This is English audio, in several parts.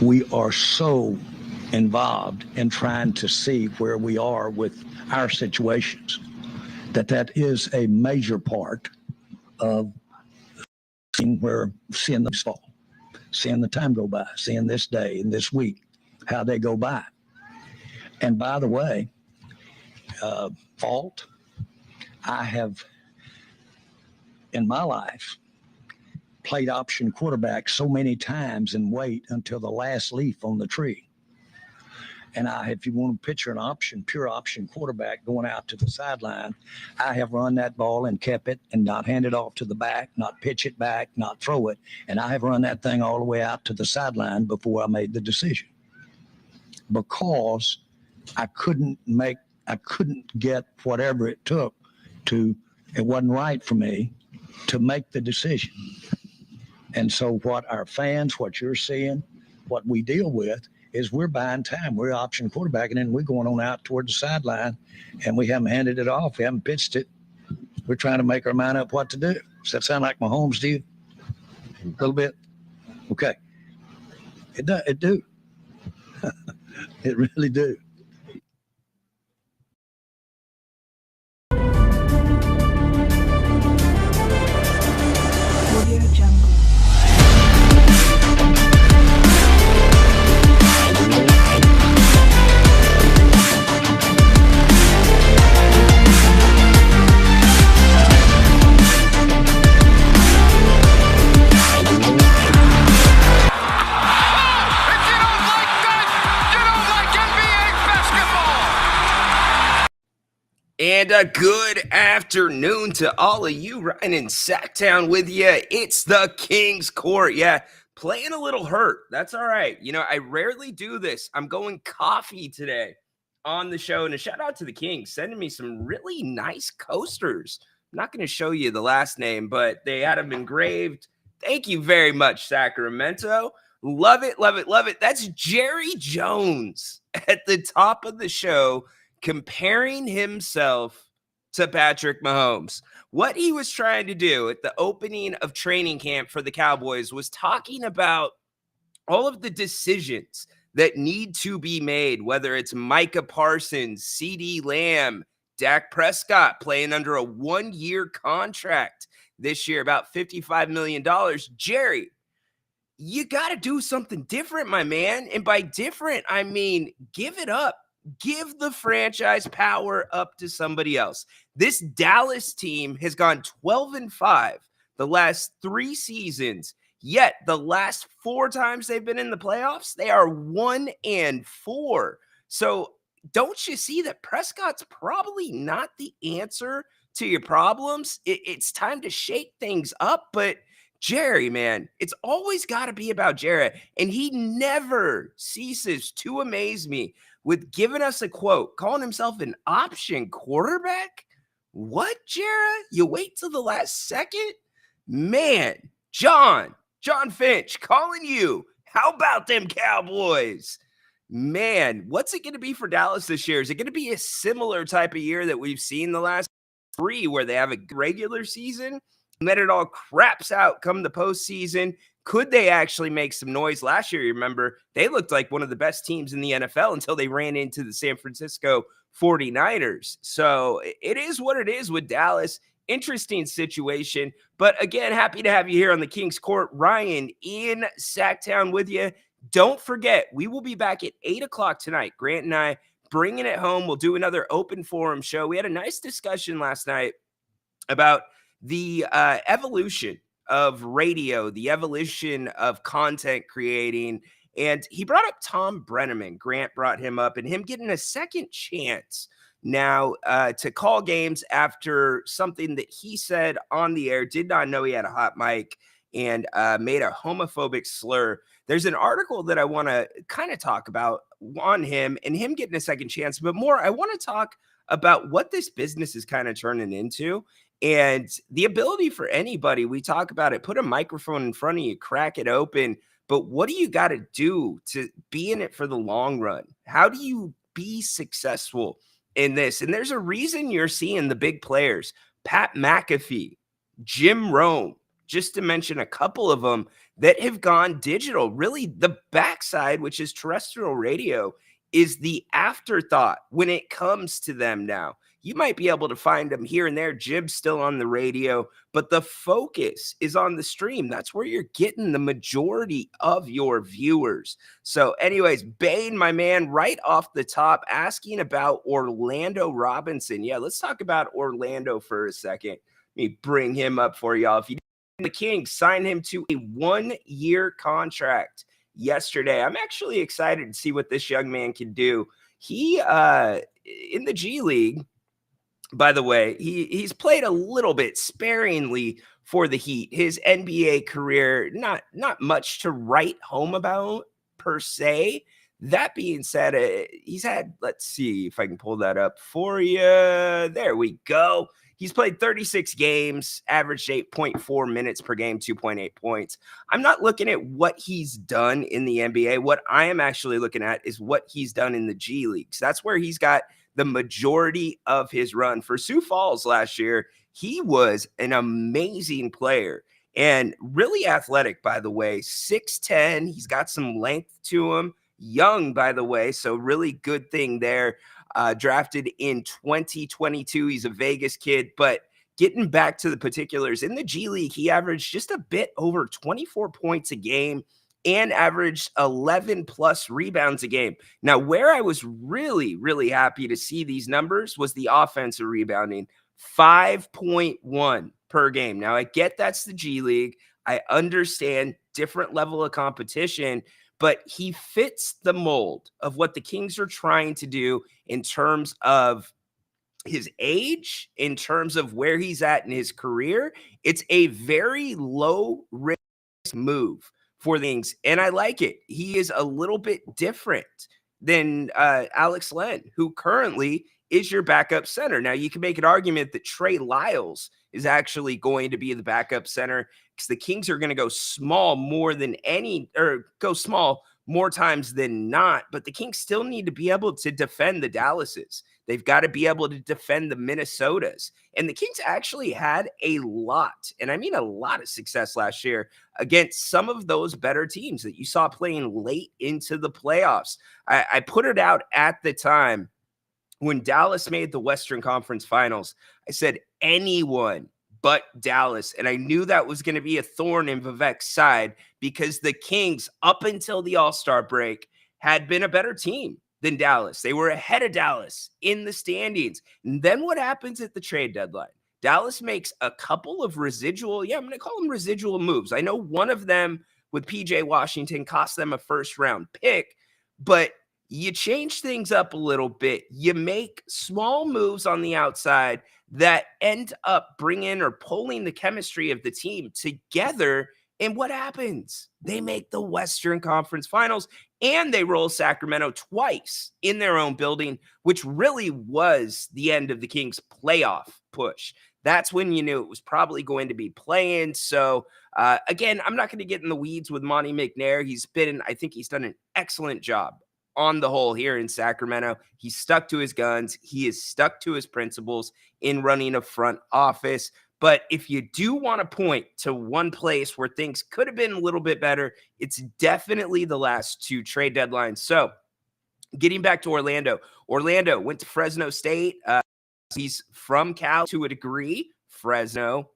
we are so involved in trying to see where we are with our situations that is a major part of seeing the fall, seeing the time go by, seeing this day and this week, how they go by. And by the way, fault, I have in my life played option quarterback so many times and wait until the last leaf on the tree. And if you want to picture an option, pure option quarterback going out to the sideline, I have run that ball and kept it and not hand it off to the back, not pitch it back, not throw it. And I have run that thing all the way out to the sideline before I made the decision. Because I couldn't get whatever it took it wasn't right for me to make the decision. And so what our fans, what you're seeing, what we deal with is we're buying time. We're option quarterback, and then we're going on out towards the sideline, and we haven't handed it off. We haven't pitched it. We're trying to make our mind up what to do. Does that sound like Mahomes to you? A little bit? Okay. It do. It really do. And a good afternoon to all of you. Ryan in Sacktown with you. It's the King's Court. Yeah, playing a little hurt. That's all right. You know, I rarely do this. I'm going coffee today on the show. And a shout out to the Kings sending me some really nice coasters. I'm not going to show you the last name, but they had them engraved. Thank you very much, Sacramento. Love it, love it, love it. That's Jerry Jones at the top of the show, comparing himself to Patrick Mahomes. What he was trying to do at the opening of training camp for the Cowboys was talking about all of the decisions that need to be made, whether it's Micah Parsons, CeeDee Lamb, Dak Prescott playing under a 1-year contract this year, about $55 million. Jerry, you got to do something different, my man. And by different, I mean, give it up. Give the franchise power up to somebody else. This Dallas team has gone 12-5 the last 3 seasons, yet the last 4 times they've been in the playoffs, they are 1-4. So don't you see that Prescott's probably not the answer to your problems? It's time to shake things up. But Jerry, man, it's always got to be about Jarrett, and he never ceases to amaze me with giving us a quote, calling himself an option quarterback. What, Jarrett? You wait till the last second? Man, John Finch calling you. How about them Cowboys? Man, what's it going to be for Dallas this year? Is it going to be a similar type of year that we've seen the last 3 where they have a regular season and then it all craps out come the postseason? Could they actually make some noise? Last year, you remember, they looked like one of the best teams in the NFL until they ran into the San Francisco 49ers. So it is what it is with Dallas. Interesting situation. But again, happy to have you here on the King's Court. Ryan in Sacktown with you. Don't forget, we will be back at 8 o'clock tonight. Grant and I bringing it home. We'll do another open forum show. We had a nice discussion last night about the evolution of radio, the evolution of content creating. And he brought up Tom Brenneman. Grant brought him up, and him getting a second chance now to call games after something that he said on the air, did not know he had a hot mic, and made a homophobic slur. There's an article that I want to kind of talk about on him and him getting a second chance, but more, I want to talk about what this business is kind of turning into. And the ability for anybody, we talk about it, put a microphone in front of you, crack it open. But what do you got to do to be in it for the long run? How do you be successful in this? And there's a reason you're seeing the big players, Pat McAfee, Jim Rome, just to mention a couple of them that have gone digital. Really, the backside, which is terrestrial radio, is the afterthought when it comes to them now. You might be able to find them here and there. Jib's still on the radio, but the focus is on the stream. That's where you're getting the majority of your viewers. So, anyways, Bane, my man, right off the top, asking about Orlando Robinson. Yeah, let's talk about Orlando for a second. Let me bring him up for y'all. If you the Kings signed him to a 1-year contract yesterday. I'm actually excited to see what this young man can do. He in the G League, by the way, he's played a little bit sparingly for the Heat. His NBA career, not much to write home about per se. That being said, he's had, let's see if I can pull that up for you. There we go. He's played 36 games, averaged 8.4 minutes per game, 2.8 points. I'm not looking at what he's done in the NBA. What I am actually looking at is what he's done in the G Leagues. That's where he's got the majority of his run. For Sioux Falls last year, he was an amazing player and really athletic, by the way. 6'10". He's got some length to him. Young, by the way, so really good thing there. Drafted in 2022. He's a Vegas kid, but getting back to the particulars, in the G League, he averaged just a bit over 24 points a game and averaged 11 plus rebounds a game. Now, where I was really, really happy to see these numbers was the offensive rebounding, 5.1 per game. Now, I get that's the G League. I understand different level of competition, but he fits the mold of what the Kings are trying to do in terms of his age, in terms of where he's at in his career. It's a very low risk move for things, and I like it. He is a little bit different than Alex Len, who currently is your backup center. Now, you can make an argument that Trey Lyles is actually going to be the backup center because the Kings are going to go small more than any, or go small more times than not. But the Kings still need to be able to defend the Dallases. They've got to be able to defend the Minnesotas. And the Kings actually had a lot, and I mean a lot of success last year against some of those better teams that you saw playing late into the playoffs. I put it out at the time when Dallas made the Western Conference Finals. I said anyone but Dallas. And I knew that was going to be a thorn in Vivek's side because the Kings, up until the All-Star break, had been a better team than Dallas. They were ahead of Dallas in the standings. And then what happens at the trade deadline? Dallas makes a couple of residual, I'm going to call them residual moves. I know one of them with PJ Washington cost them a first-round pick, but you change things up a little bit. You make small moves on the outside that end up bringing or pulling the chemistry of the team together. And what happens? They make the Western Conference Finals, and they roll Sacramento twice in their own building, which really was the end of the Kings' playoff push. That's when you knew it was probably going to be playing. So, again, I'm not going to get in the weeds with Monte McNair. I think he's done an excellent job on the whole here in Sacramento. He's stuck to his guns. He is stuck to his principles in running a front office. But if you do want to point to one place where things could have been a little bit better, it's definitely the last two trade deadlines. So getting back to Orlando went to Fresno State. He's from Cal to a degree. Fresno,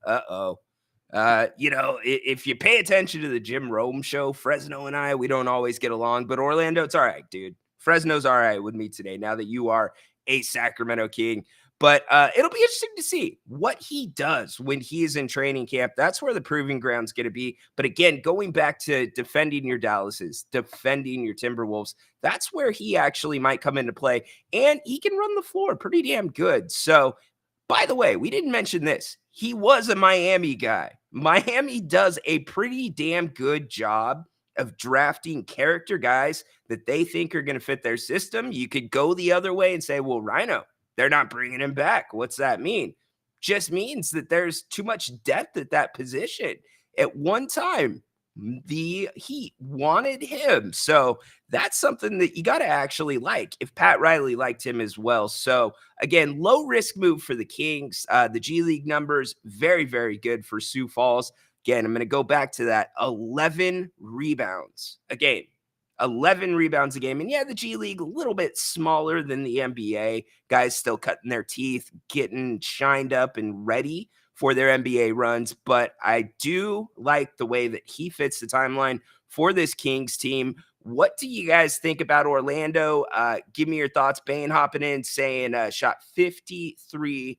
if you pay attention to the Jim Rome show, Fresno and I, we don't always get along, but Orlando, it's all right, dude. Fresno's all right with me today now that you are a Sacramento King. But it'll be interesting to see what he does when he is in training camp. That's where the proving ground's going to be. But again, going back to defending your Dallases, defending your Timberwolves, that's where he actually might come into play. And he can run the floor pretty damn good. So, by the way, we didn't mention this. He was a Miami guy. Miami does a pretty damn good job of drafting character guys that they think are going to fit their system. You could go the other way and say, well, Rhino, they're not bringing him back. What's that mean? Just means that there's too much depth at that position. At one time, the Heat wanted him. So that's something that you got to actually like if Pat Riley liked him as well. So again, low risk move for the Kings. The G League numbers, very, very good for Sioux Falls. Again, I'm going to go back to that 11 rebounds a game. 11 rebounds a game. And yeah, the G League a little bit smaller than the NBA. Guys still cutting their teeth, getting shined up and ready for their NBA runs. But I do like the way that he fits the timeline for this Kings team. What do you guys think about Orlando? Give me your thoughts. Bane hopping in saying shot 53%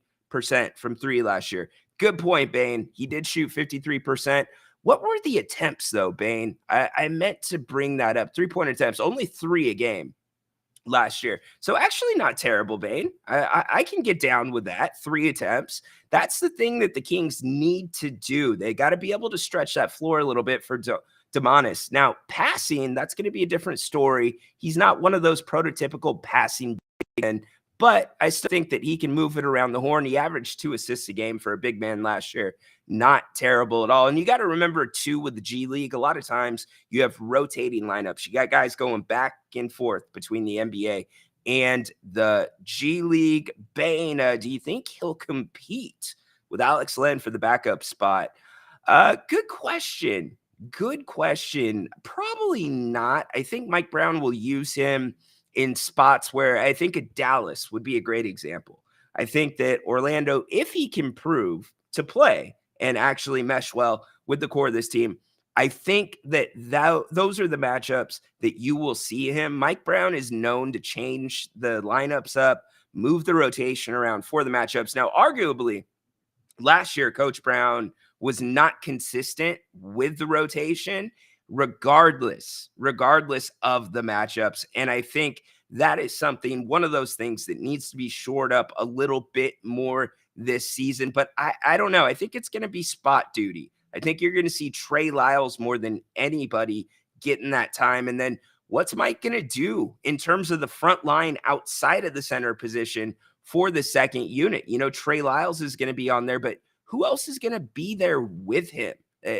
from three last year. Good point, Bane. He did shoot 53%. What were the attempts, though, Bane? I meant to bring that up. 3-point attempts, only 3 a game last year. So actually not terrible, Bane. I can get down with that. 3 attempts. That's the thing that the Kings need to do. They got to be able to stretch that floor a little bit for Domantas. Now, passing, that's going to be a different story. He's not one of those prototypical passing men, but I still think that he can move it around the horn. He averaged 2 assists a game for a big man last year. Not terrible at all. And you got to remember, too, with the G League, a lot of times you have rotating lineups. You got guys going back and forth between the NBA and the G League. Bane, do you think he'll compete with Alex Len for the backup spot? Good question. Good question. Probably not. I think Mike Brown will use him in spots where I think a Dallas would be a great example. I think that Orlando, if he can prove to play and actually mesh well with the core of this team, I think that those are the matchups that you will see him. Mike Brown is known to change the lineups up, move the rotation around for the matchups. Now, arguably, last year, Coach Brown was not consistent with the rotation, regardless of the matchups. And I think that is one of those things that needs to be shored up a little bit more this season. But I don't know. I think it's going to be spot duty. I think you're going to see Trey Lyles more than anybody getting that time. And then what's Mike going to do in terms of the front line outside of the center position for the second unit? You know, Trey Lyles is going to be on there, but who else is going to be there with him?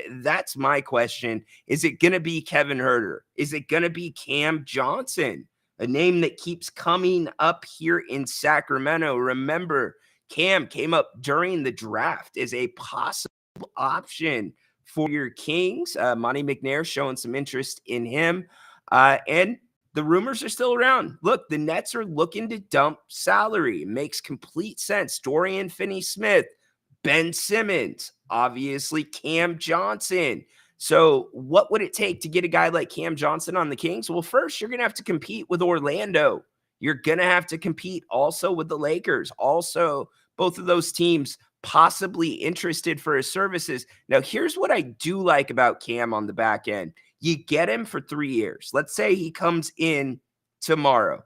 That's my question. Is it going to be Kevin Huerter? Is it going to be Cam Johnson? A name that keeps coming up here in Sacramento. Remember, Cam came up during the draft as a possible option for your Kings. Monty McNair showing some interest in him. And the rumors are still around. Look, the Nets are looking to dump salary. It makes complete sense. Dorian Finney-Smith, Ben Simmons, obviously Cam Johnson. So what would it take to get a guy like Cam Johnson on the Kings? Well, first, you're going to have to compete with Orlando. You're going to have to compete also with the Lakers. Also, both of those teams possibly interested for his services. Now, here's what I do like about Cam on the back end. You get him for 3 years. Let's say he comes in tomorrow.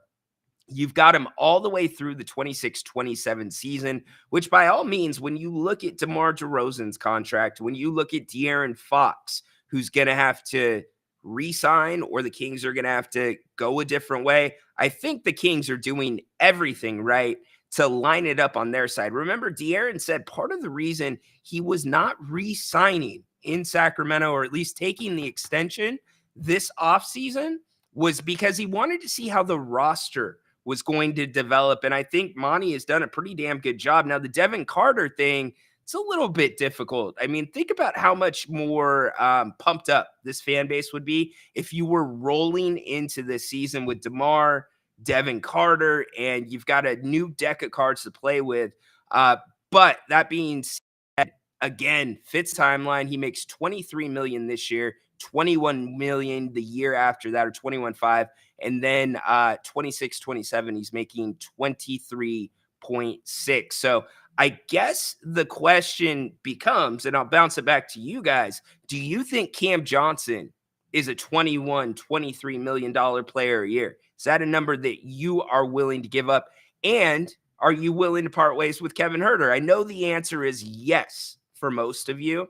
You've got him all the way through the 26-27 season, which by all means, when you look at DeMar DeRozan's contract, when you look at De'Aaron Fox, who's going to have to re-sign or the Kings are going to have to go a different way, I think the Kings are doing everything right to line it up on their side. Remember, De'Aaron said part of the reason he was not re-signing in Sacramento, or at least taking the extension this offseason, was because he wanted to see how the roster was going to develop. And I think Monty has done a pretty damn good job. Now, the Devin Carter thing, it's a little bit difficult. I mean, think about how much more pumped up this fan base would be if you were rolling into this season with DeMar, Devin Carter, and you've got a new deck of cards to play with. But that being said, again, Fitz timeline, he makes $23 million this year, $21 million the year after that, or 21.5, and then 26-27, he's making 23.6. So I guess the question becomes, and I'll bounce it back to you guys, do you think Cam Johnson is a $23 million player a year? Is that a number that you are willing to give up? And are you willing to part ways with Kevin Huerter? I know the answer is yes for most of you.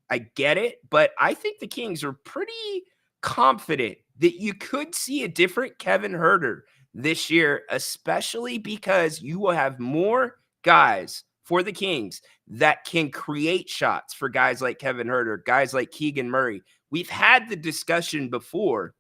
I get it, but I think the Kings are pretty confident that you could see a different Kevin Huerter this year, especially because you will have more guys for the Kings that can create shots for guys like Kevin Huerter, guys like Keegan Murray. We've had the discussion before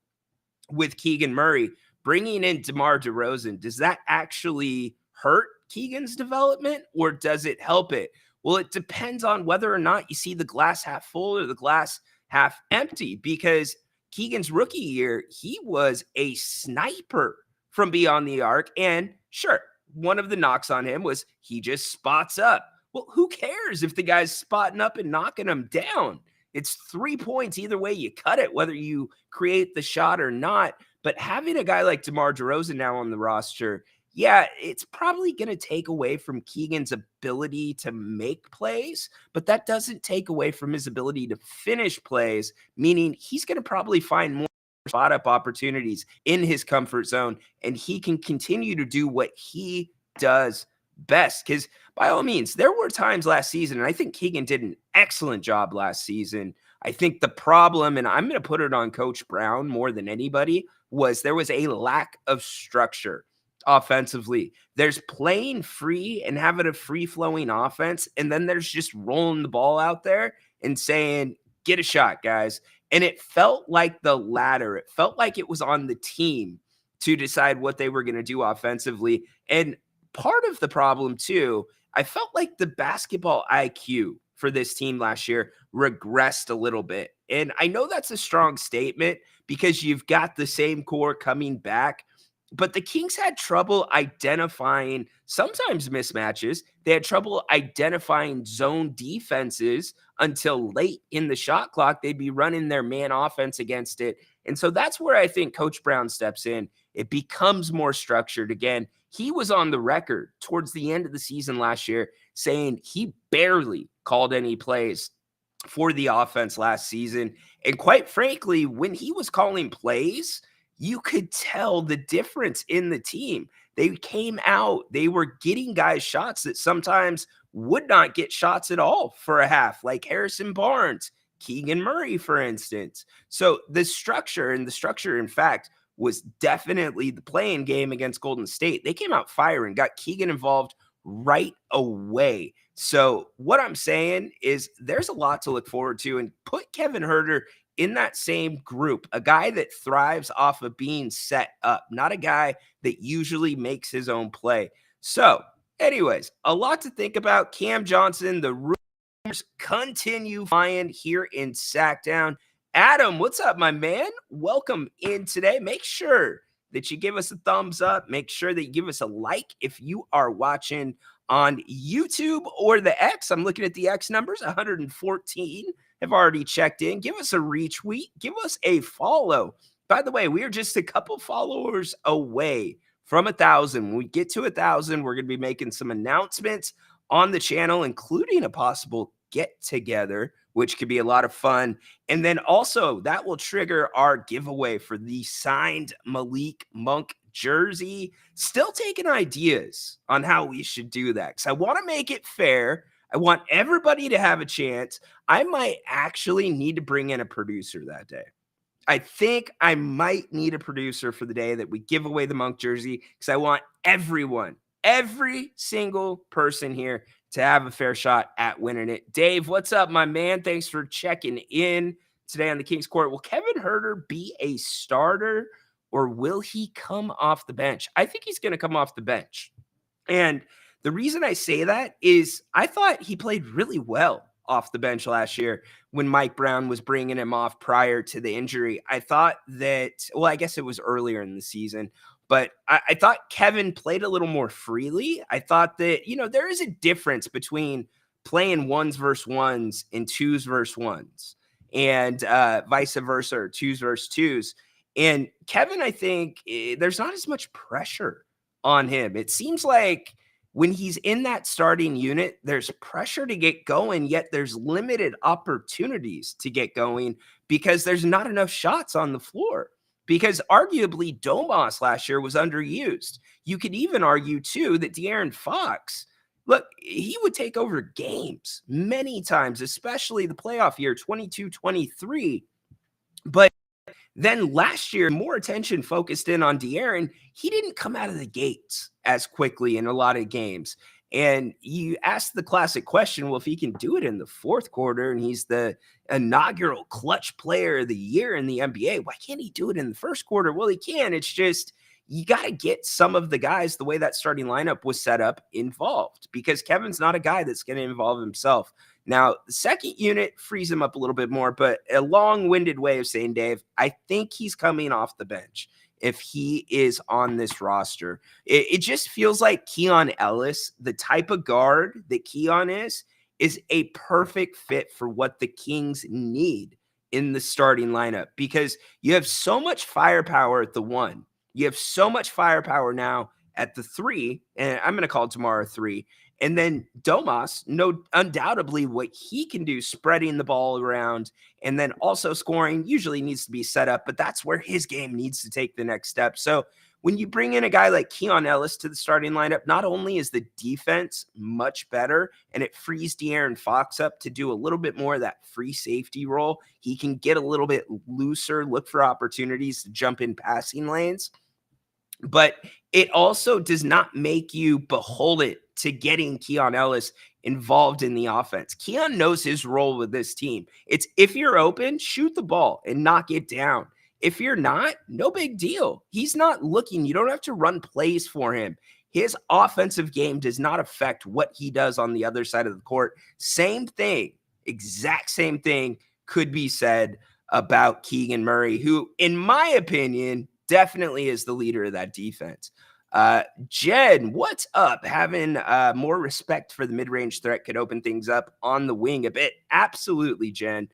with Keegan Murray bringing in DeMar DeRozan. Does that actually hurt Keegan's development, or does it help it? Well, it depends on whether or not you see the glass half full or the glass half empty, because Keegan's rookie year, he was a sniper from beyond the arc. And sure, one of the knocks on him was he just spots up. Well, who cares if the guy's spotting up and knocking him down? It's 3 points either way you cut it, whether you create the shot or not. But having a guy like DeMar DeRozan now on the roster, yeah, it's probably going to take away from Keegan's ability to make plays, but that doesn't take away from his ability to finish plays, meaning he's going to probably find more spot up opportunities in his comfort zone, and he can continue to do what he does best. Because by all means, there were times last season, and I think Keegan did an excellent job last season. I think the problem, and I'm going to put it on Coach Brown more than anybody, was there was a lack of structure offensively. There's playing free and having a free-flowing offense, and then there's just rolling the ball out there and saying, get a shot, guys. And it felt like the latter. It felt like it was on the team to decide what they were going to do offensively. And part of the problem, too, I felt like the basketball IQ for this team last year regressed a little bit. And I know that's a strong statement because you've got the same core coming back, but the Kings had trouble identifying sometimes mismatches. They had trouble identifying zone defenses until late in the shot clock. They'd be running their man offense against it. And so that's where I think Coach Brown steps in. It becomes more structured again. He was on the record towards the end of the season last year saying he barely called any plays for the offense last season. And quite frankly, when he was calling plays, you could tell the difference in the team. They came out, they were getting guys shots that sometimes would not get shots at all for a half, like Harrison Barnes, Keegan Murray, for instance. So the structure, in fact, was definitely the playing game against Golden State. They came out firing, got Keegan involved right away. So what I'm saying is there's a lot to look forward to, and put Kevin Huerter in that same group, a guy that thrives off of being set up, not a guy that usually makes his own play. So anyways, a lot to think about. Cam Johnson, the rumors continue flying here in Sacktown. Adam, what's up, my man? Welcome in today. Make sure that you give us a thumbs up. Make sure that you give us a like if you are watching on YouTube or the X. I'm looking at the X numbers, 114 have already checked in. Give us a retweet. Give us a follow. By the way, we are just a couple followers away from 1,000. When we get to 1,000, we're going to be making some announcements on the channel, including a possible get-together, which could be a lot of fun. And then also that will trigger our giveaway for the signed Malik Monk jersey. Still taking ideas on how we should do that, because I want to make it fair. I want everybody to have a chance. I might actually need to bring in a producer that day. I think I might need a producer for the day that we give away the Monk jersey, because I want everyone, every single person here to have a fair shot at winning it. Dave, what's up, my man? Thanks for checking in today on the Kings Court. Will Kevin Huerter be a starter, or will he come off the bench? I think he's going to come off the bench. And the reason I say that is I thought he played really well off the bench last year when Mike Brown was bringing him off prior to the injury. I thought that, well, I guess it was earlier in the season, but I thought Kevin played a little more freely. I thought that, there is a difference between playing ones versus ones and twos versus ones, and vice versa, or twos versus twos. And Kevin, I think there's not as much pressure on him. It seems like when he's in that starting unit, there's pressure to get going, yet there's limited opportunities to get going because there's not enough shots on the floor. Because arguably Domas last year was underused. You could even argue, too, that De'Aaron Fox, look, he would take over games many times, especially the playoff year, 22-23. But then last year, more attention focused in on De'Aaron. He didn't come out of the gates as quickly in a lot of games. And you ask the classic question, well, if he can do it in the fourth quarter and he's the inaugural clutch player of the year in the NBA, why can't he do it in the first quarter? Well, he can. It's just you got to get some of the guys, the way that starting lineup was set up, involved, because Kevin's not a guy that's going to involve himself. Now, the second unit frees him up a little bit more, but a long-winded way of saying, Dave, I think he's coming off the bench if he is on this roster. It just feels like Keon Ellis, the type of guard that Keon is a perfect fit for what the Kings need in the starting lineup, because you have so much firepower at the 1. You have so much firepower now at the 3, and I'm going to call tomorrow 3. And then Domas, undoubtedly what he can do, spreading the ball around and then also scoring, usually needs to be set up, but that's where his game needs to take the next step. So when you bring in a guy like Keon Ellis to the starting lineup, not only is the defense much better and it frees De'Aaron Fox up to do a little bit more of that free safety role, he can get a little bit looser, look for opportunities to jump in passing lanes, but it also does not make you beholden to getting Keon Ellis involved in the offense. Keon knows his role with this team. It's if you're open, shoot the ball and knock it down. If you're not, no big deal. He's not looking. You don't have to run plays for him. His offensive game does not affect what he does on the other side of the court. Same thing, exact same thing could be said about Keegan Murray, who, in my opinion, definitely is the leader of that defense. Jen, what's up? Having more respect for the mid-range threat could open things up on the wing a bit. Absolutely, Jen.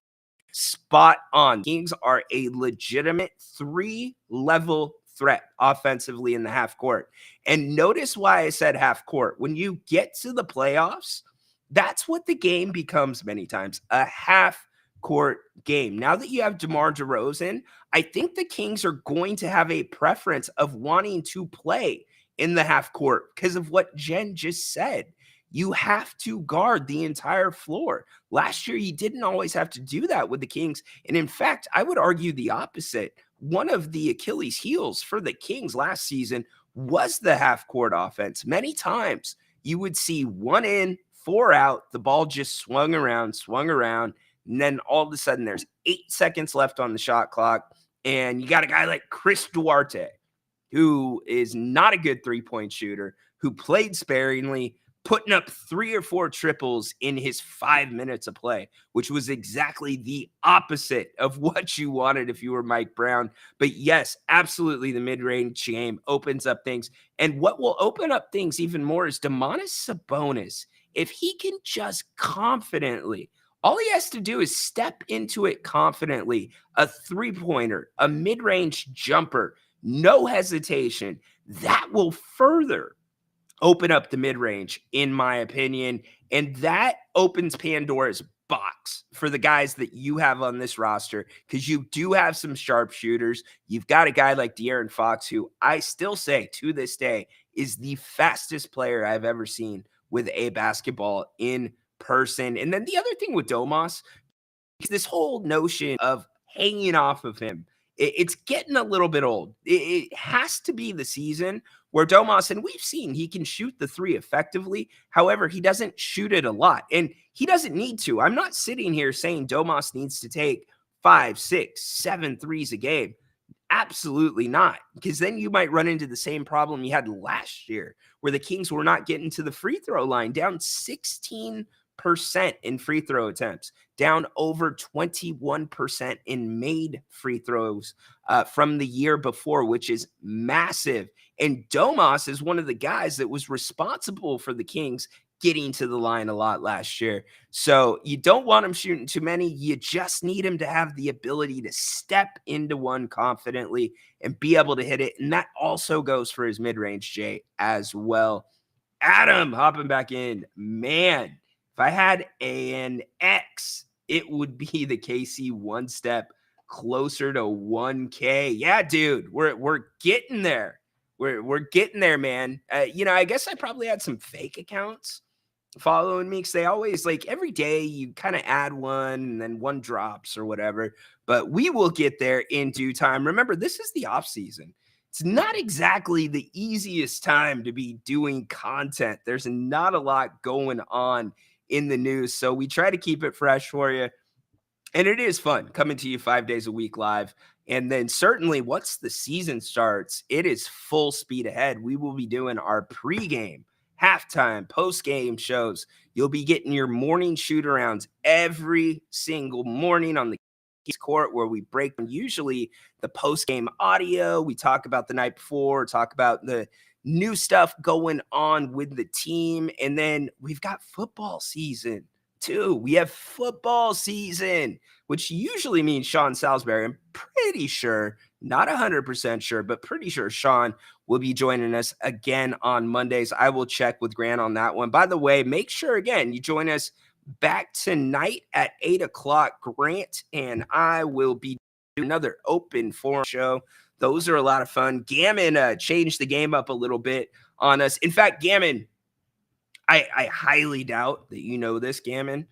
Spot on. Kings are a legitimate 3-level threat offensively in the half court. And notice why I said half court. When you get to the playoffs, that's what the game becomes many times, a half court game. Now that you have DeMar DeRozan, I think the Kings are going to have a preference of wanting to play in the half court because of what Jen just said. You have to guard the entire floor. Last year, you didn't always have to do that with the Kings. And in fact, I would argue the opposite. One of the Achilles heels for the Kings last season was the half court offense. Many times you would see 1 in, 4 out, the ball just swung around, and then all of a sudden there's 8 seconds left on the shot clock, and you got a guy like Chris Duarte, who is not a good three-point shooter, who played sparingly, putting up 3 or 4 triples in his 5 minutes of play, which was exactly the opposite of what you wanted if you were Mike Brown. But yes, absolutely, the mid-range game opens up things. And what will open up things even more is Domantas Sabonis. If he can just confidently, all he has to do is step into it confidently, a three-pointer, a mid-range jumper, no hesitation, that will further open up the mid-range, in my opinion. And that opens Pandora's box for the guys that you have on this roster, because you do have some sharpshooters. You've got a guy like De'Aaron Fox, who I still say to this day is the fastest player I've ever seen with a basketball in person. And then the other thing with Domas, this whole notion of hanging off of him, it's getting a little bit old. It has to be the season where Domas, and we've seen he can shoot the 3 effectively. However, he doesn't shoot it a lot, and he doesn't need to. I'm not sitting here saying Domas needs to take 5, 6, 7 threes a game. Absolutely not, because then you might run into the same problem you had last year, where the Kings were not getting to the free throw line, down 16% in free throw attempts, down over 21% in made free throws from the year before, which is massive. And Domas is one of the guys that was responsible for the Kings getting to the line a lot last year. So you don't want him shooting too many. You just need him to have the ability to step into one confidently and be able to hit it. And that also goes for his mid-range, Jay, as well. Adam hopping back in. Man, if I had an X, it would be the KC one step closer to 1K. Yeah, dude, we're getting there. We're getting there, man. I guess I probably had some fake accounts following me, because they always, like, every day you kind of add one and then one drops or whatever. But we will get there in due time. Remember, this is the off season. It's not exactly the easiest time to be doing content. There's not a lot going on in the news, so we try to keep it fresh for you. And it is fun coming to you 5 days a week live And then certainly once the season starts, it is full speed ahead. We will be doing our pregame, halftime, postgame shows. You'll be getting your morning shoot arounds every single morning on the Kings Court, where we break them usually the postgame audio. We talk about the night before, talk about the new stuff going on with the team. And then we've got football season too. We have football season, which usually means Sean Salisbury. I'm pretty sure, not 100% sure, but pretty sure Sean will be joining us again on Mondays. I will check with Grant on that one. By the way, make sure, again, you join us back tonight at 8 o'clock. Grant and I will be doing another open forum show. Those are a lot of fun. Gammon changed the game up a little bit on us. In fact, Gammon, I highly doubt that you know this, Gammon,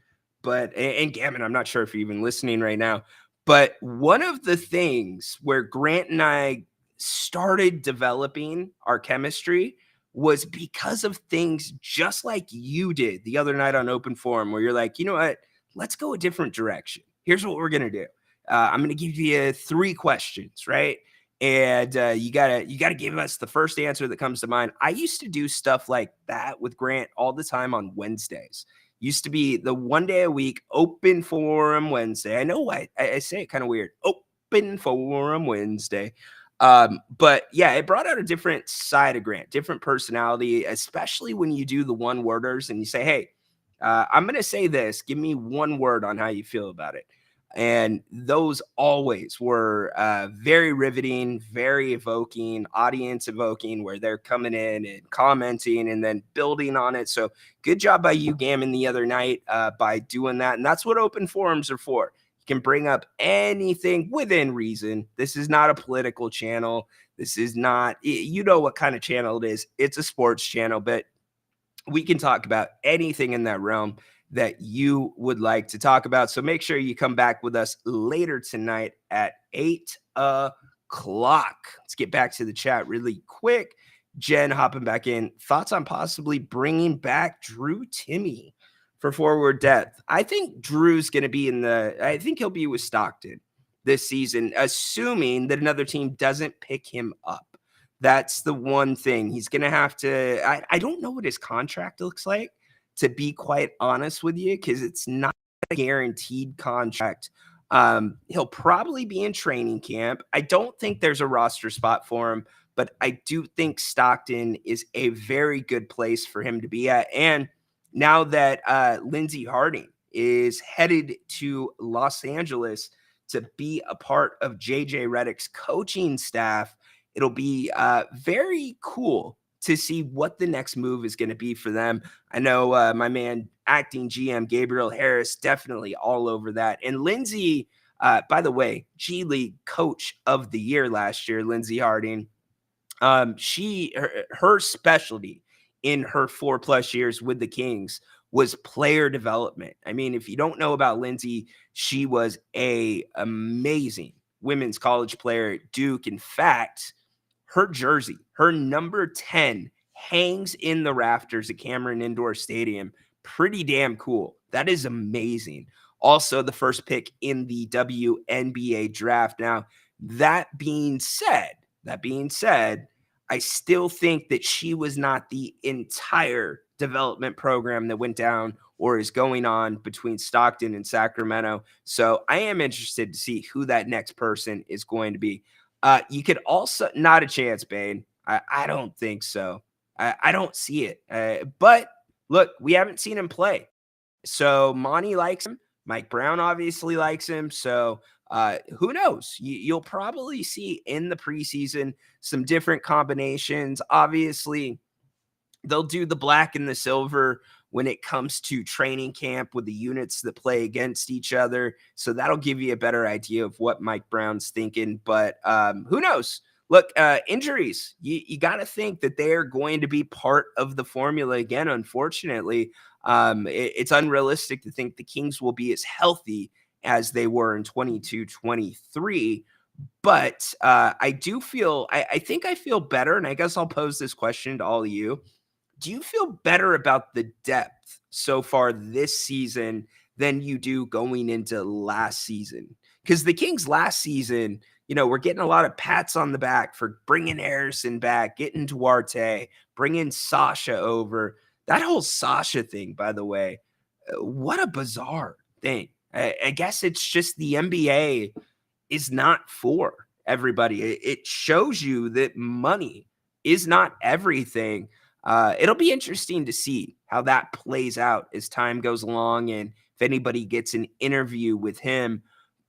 and Gammon, I'm not sure if you're even listening right now, but one of the things where Grant and I started developing our chemistry was because of things just like you did the other night on Open Forum, where you're like, you know what, let's go a different direction. Here's what we're going to do. I'm going to give you 3 questions, right? And you gotta give us the first answer that comes to mind. I used to do stuff like that with Grant all the time on Wednesdays. Used to be the one day a week open forum Wednesday. I know why I say it kind of weird. Open forum Wednesday. But yeah, it brought out a different side of Grant, different personality, especially when you do the one worders and you say, hey, I'm gonna say this. Give me one word on how you feel about it. And those always were very riveting, very evoking, audience evoking, where they're coming in and commenting and then building on it. So good job by you, Gammon, the other night by doing that. And that's what open forums are for. You can bring up anything within reason. This is not a political channel. This is not, you know what kind of channel it is. It's a sports channel, but we can talk about anything in that realm that you would like to talk about. So make sure you come back with us later tonight at 8 o'clock. Let's get back to the chat really quick. Jen hopping back in. Thoughts on possibly bringing back Drew Timme for forward depth? I think Drew's going to be I think he'll be with Stockton this season, assuming that another team doesn't pick him up. That's the one thing. He's going to have to, I don't know what his contract looks like, to be quite honest with you, because it's not a guaranteed contract. He'll probably be in training camp. I don't think there's a roster spot for him, but I do think Stockton is a very good place for him to be at. And now that Lindsey Harding is headed to Los Angeles to be a part of JJ Redick's coaching staff, it'll be very cool to see what the next move is going to be for them. I know my man, acting GM Gabriel Harris, definitely all over that. And Lindsey, by the way, G League Coach of the Year last year, Lindsey Harding. Her specialty in her 4+ years with the Kings was player development. I mean, if you don't know about Lindsey, she was a amazing women's college player at Duke. In fact, her jersey, her number 10, hangs in the rafters at Cameron Indoor Stadium. Pretty damn cool. That is amazing. Also, the first pick in the WNBA draft. Now, that being said, I still think that she was not the entire development program that went down or is going on between Stockton and Sacramento. So I am interested to see who that next person is going to be. You could also, not a chance, Bane. I don't think so. I don't see it. But look, we haven't seen him play. So Monty likes him. Mike Brown obviously likes him. So who knows? You'll probably see in the preseason some different combinations. Obviously, they'll do the black and the silver when it comes to training camp with the units that play against each other. So that'll give you a better idea of what Mike Brown's thinking. But who knows? Look, injuries, you got to think that they're going to be part of the formula again. Unfortunately, it's unrealistic to think the Kings will be as healthy as they were in 22-23. But I do feel, I think I feel better. And I guess I'll pose this question to all of you. Do you feel better about the depth so far this season than you do going into last season? Because the Kings last season, we're getting a lot of pats on the back for bringing Harrison back, getting Duarte, bringing Sasha over. That whole Sasha thing, by the way, what a bizarre thing. I guess it's just the NBA is not for everybody. It shows you that money is not everything. It'll be interesting to see how that plays out as time goes along and if anybody gets an interview with him.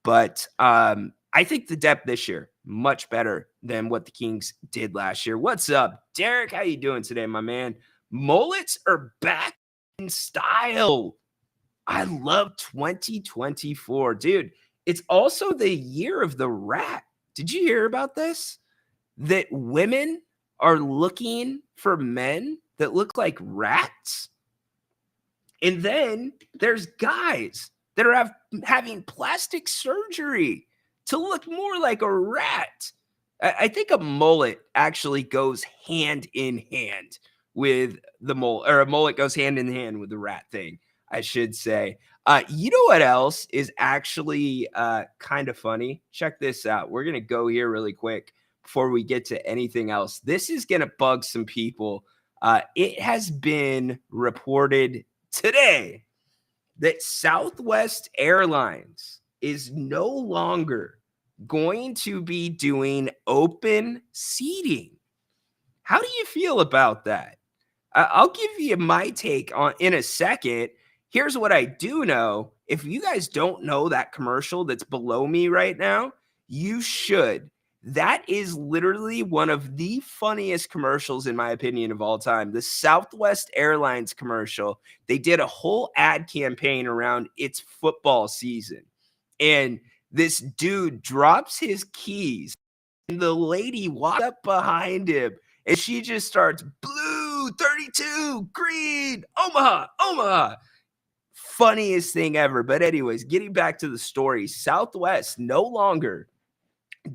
But I think the depth this year much better than what the Kings did last year. What's up, Derek? How you doing today, my man? Mullets are back in style. I love 2024, dude. It's also the year of the rat. Did you hear about this? That women are looking for men that look like rats. And then there's guys that are having plastic surgery to look more like a rat. I think a mullet actually goes hand in hand with the mullet, or a mullet goes hand in hand with the rat thing, I should say. You know what else is actually kind of funny? Check this out. We're going to go here really quick before we get to anything else. This is going to bug some people. It has been reported today that Southwest Airlines is no longer going to be doing open seating. How do you feel about that? I'll give you my take on in a second. Here's what I do know. If you guys don't know that commercial that's below me right now, you should. That is literally one of the funniest commercials, in my opinion, of all time. The Southwest Airlines commercial. They did a whole ad campaign around its football season. And this dude drops his keys, and the lady walks up behind him, and she just starts, blue, 32, green, Omaha, Omaha. Funniest thing ever. But anyways, getting back to the story, Southwest no longer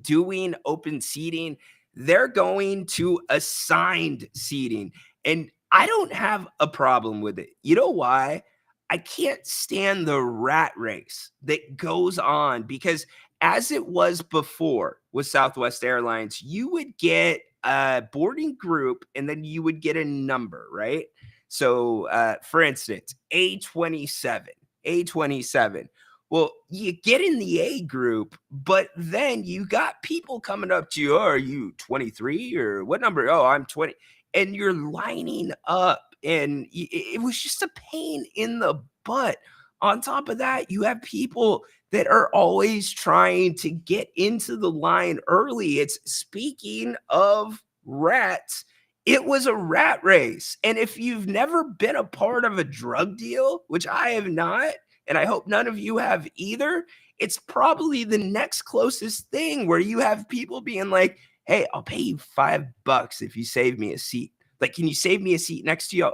doing open seating. They're going to assigned seating. And I don't have a problem with it. You know why? I can't stand the rat race that goes on, because as it was before with Southwest Airlines, you would get a boarding group and then you would get a number, right? So, for instance, A27, A27. Well, you get in the A group, but then you got people coming up to you. Oh, are you 23 or what number? Oh, I'm 20. And you're lining up, and it was just a pain in the butt. On top of that, you have people that are always trying to get into the line early. It's, speaking of rats, it was a rat race. And if you've never been a part of a drug deal, which I have not, and I hope none of you have either, it's probably the next closest thing where you have people being like, hey, I'll pay you $5 if you save me a seat. Like, can you save me a seat next to you?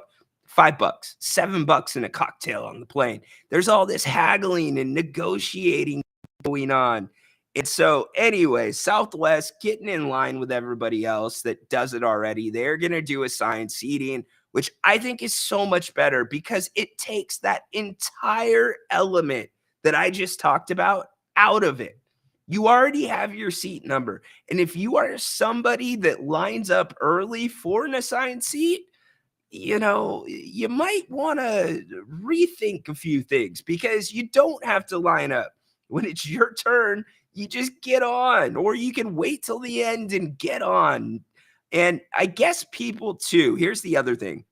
$5, $7 and a cocktail on the plane. There's all this haggling and negotiating going on. And so, anyway, Southwest getting in line with everybody else that does it already. They're going to do assigned seating, which I think is so much better because it takes that entire element that I just talked about out of it. You already have your seat number. And if you are somebody that lines up early for an assigned seat, you might want to rethink a few things, because you don't have to line up. When it's your turn, you just get on, or you can wait till the end and get on. And I guess people too, here's the other thing.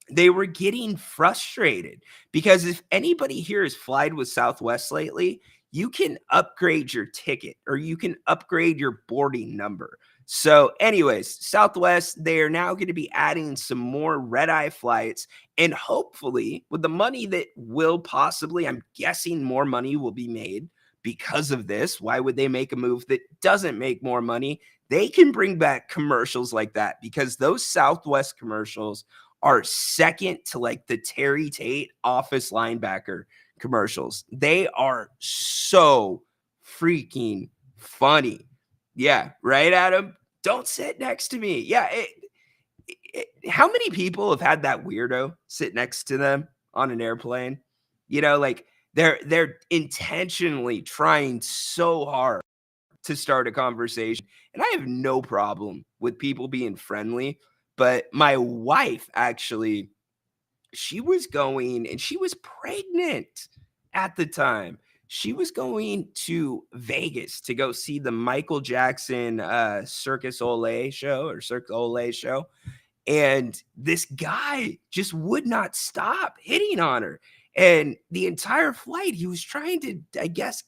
They were getting frustrated because if anybody here has flied with Southwest lately, you can upgrade your ticket or you can upgrade your boarding number. So anyways, Southwest, they are now going to be adding some more red-eye flights, and hopefully with the money that will possibly, I'm guessing more money will be made because of this. Why would they make a move that doesn't make more money? They can bring back commercials like that, because those Southwest commercials are second to like the Terry Tate office linebacker commercials. They are so freaking funny. Yeah, right, Adam? Don't sit next to me. Yeah. How many people have had that weirdo sit next to them on an airplane? Like they're intentionally trying so hard to start a conversation. And I have no problem with people being friendly. But my wife actually, she was going and she was pregnant at the time. She was going to Vegas to go see the Michael Jackson Circus Olay show or Cirque Olay show. And this guy just would not stop hitting on her. And the entire flight, he was trying to, I guess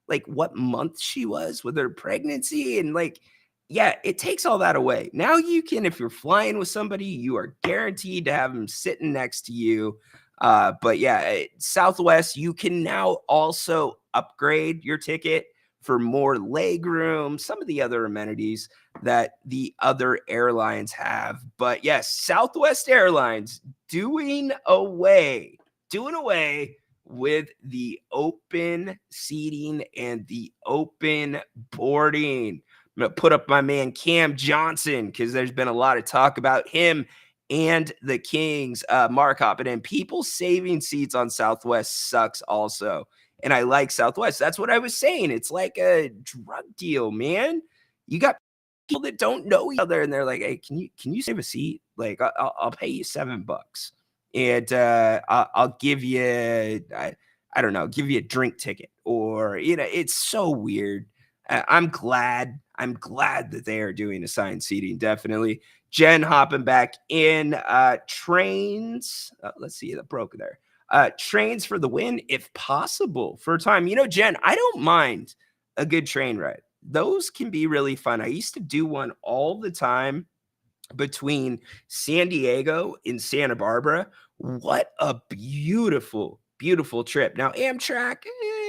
like what month she was with her pregnancy. And like, yeah, it takes all that away. Now you can, if you're flying with somebody, you are guaranteed to have them sitting next to you. But yeah, Southwest, you can now also upgrade your ticket for more leg room, some of the other amenities that the other airlines have. But yes, Southwest Airlines doing away with the open seating and the open boarding. I'm going to put up my man Cam Johnson because there's been a lot of talk about him and the Kings. Mark hopping in. People saving seats on Southwest sucks also. And I like Southwest. That's what I was saying. It's like a drug deal, man. You got people that don't know each other and they're like, hey, can you save a seat? Like I'll pay you $7 and I'll give you I don't know, give you a drink ticket, or it's so weird. I'm glad that they are doing assigned seating. Definitely. Jen hopping back in. Trains. Let's see, that broke there. Trains for the win, if possible, for a time. Jen, I don't mind a good train ride. Those can be really fun. I used to do one all the time between San Diego and Santa Barbara. What a beautiful, beautiful trip. Now, Amtrak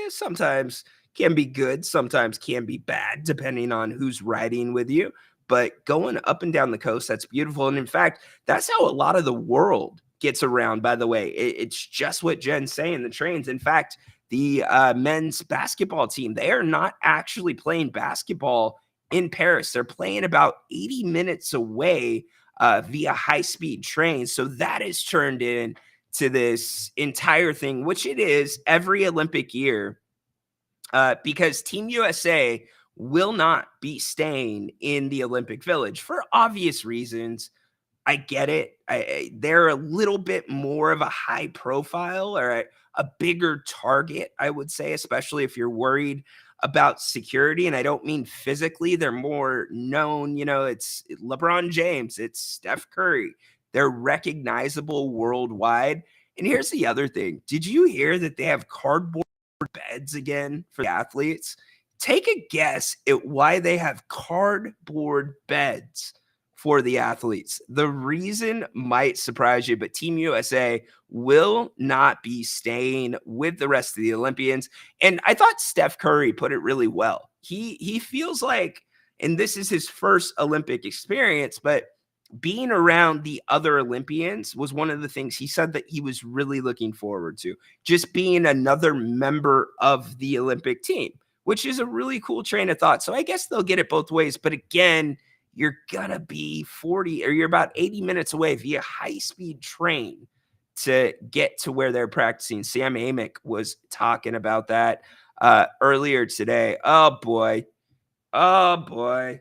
sometimes can be good, sometimes can be bad, depending on who's riding with you. But going up and down the coast, that's beautiful. And in fact, that's how a lot of the world gets around, by the way. It's just what Jen's saying, the trains. In fact, the men's basketball team, they are not actually playing basketball in Paris. They're playing about 80 minutes away via high-speed train. So that is turned into this entire thing, which it is every Olympic year, because Team USA will not be staying in the Olympic Village for obvious reasons. I get it. They're a little bit more of a high profile or a bigger target, I would say, especially if you're worried about security. And I don't mean physically. They're more known. It's LeBron James, it's Steph Curry. They're recognizable worldwide. And here's the other thing. Did you hear that they have cardboard beds again for the athletes? Take a guess at why they have cardboard beds for the athletes. The reason might surprise you, but Team USA will not be staying with the rest of the Olympians. And I thought Steph Curry put it really well. He feels like, and this is his first Olympic experience, but being around the other Olympians was one of the things he said that he was really looking forward to, just being another member of the Olympic team, which is a really cool train of thought. So I guess they'll get it both ways. But again, you're going to be 40 or you're about 80 minutes away via high-speed train to get to where they're practicing. Sam Amick was talking about that earlier today. Oh, boy. Oh, boy.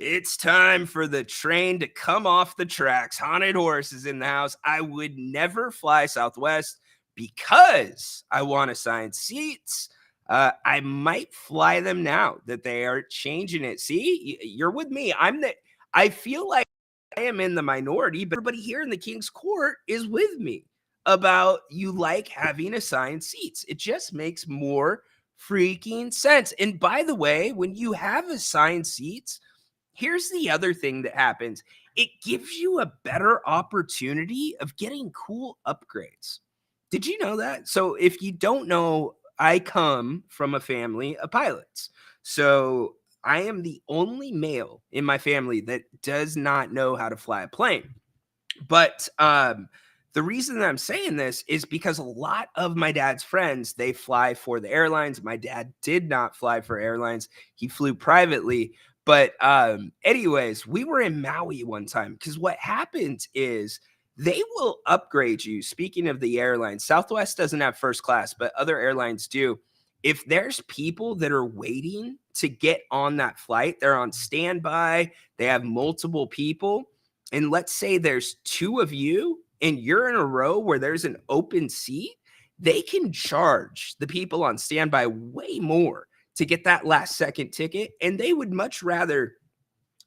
It's time for the train to come off the tracks. Haunted Horse is in the house. I would never fly Southwest because I want assigned seats. I might fly them now that they are changing it. See, you're with me. I feel like I am in the minority, but everybody here in the King's Court is with me about you like having assigned seats. It just makes more freaking sense. And by the way, when you have assigned seats, here's the other thing that happens. It gives you a better opportunity of getting cool upgrades. Did you know that? So if you don't know, I come from a family of pilots. So I am the only male in my family that does not know how to fly a plane. But the reason that I'm saying this is because a lot of my dad's friends, they fly for the airlines. My dad did not fly for airlines. He flew privately. But anyways, we were in Maui one time because what happened is they will upgrade you. Speaking of the airlines, Southwest doesn't have first class, but other airlines do. If there's people that are waiting to get on that flight, they're on standby, they have multiple people, and let's say there's two of you and you're in a row where there's an open seat, they can charge the people on standby way more to get that last second ticket. And they would much rather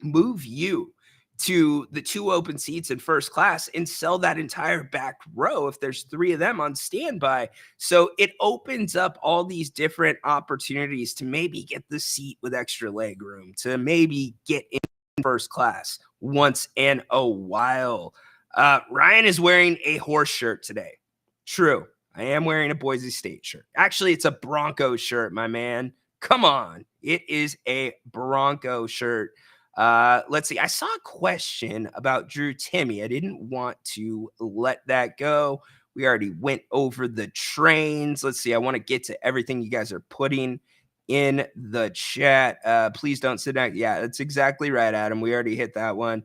move you to the two open seats in first class and sell that entire back row if there's three of them on standby. So it opens up all these different opportunities to maybe get the seat with extra leg room, to maybe get in first class once in a while. Ryan is wearing a horse shirt today. True. I am wearing a Boise State shirt. Actually, it's a Bronco shirt, my man. Come on. It is a Bronco shirt. Let's see. I saw a question about Drew Timme. I didn't want to let that go. We already went over the trains. Let's see. I want to get to everything you guys are putting in the chat. Please don't sit down. Yeah, that's exactly right, Adam. We already hit that one.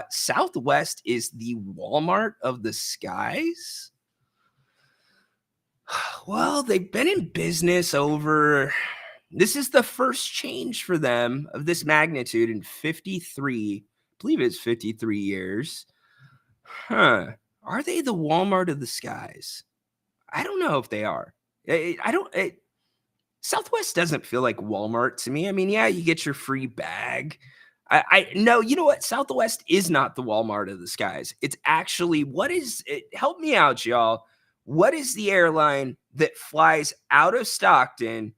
Southwest is the Walmart of the skies. Well, they've been in business over... This is the first change for them of this magnitude in 53, I believe it's 53 years. Are they the Walmart of the skies? I don't know if they are. Southwest doesn't feel like Walmart to me. I mean, yeah, you get your free bag. No, you know what? Southwest is not the Walmart of the skies. It's actually, help me out, y'all. What is the airline that flies out of Stockton,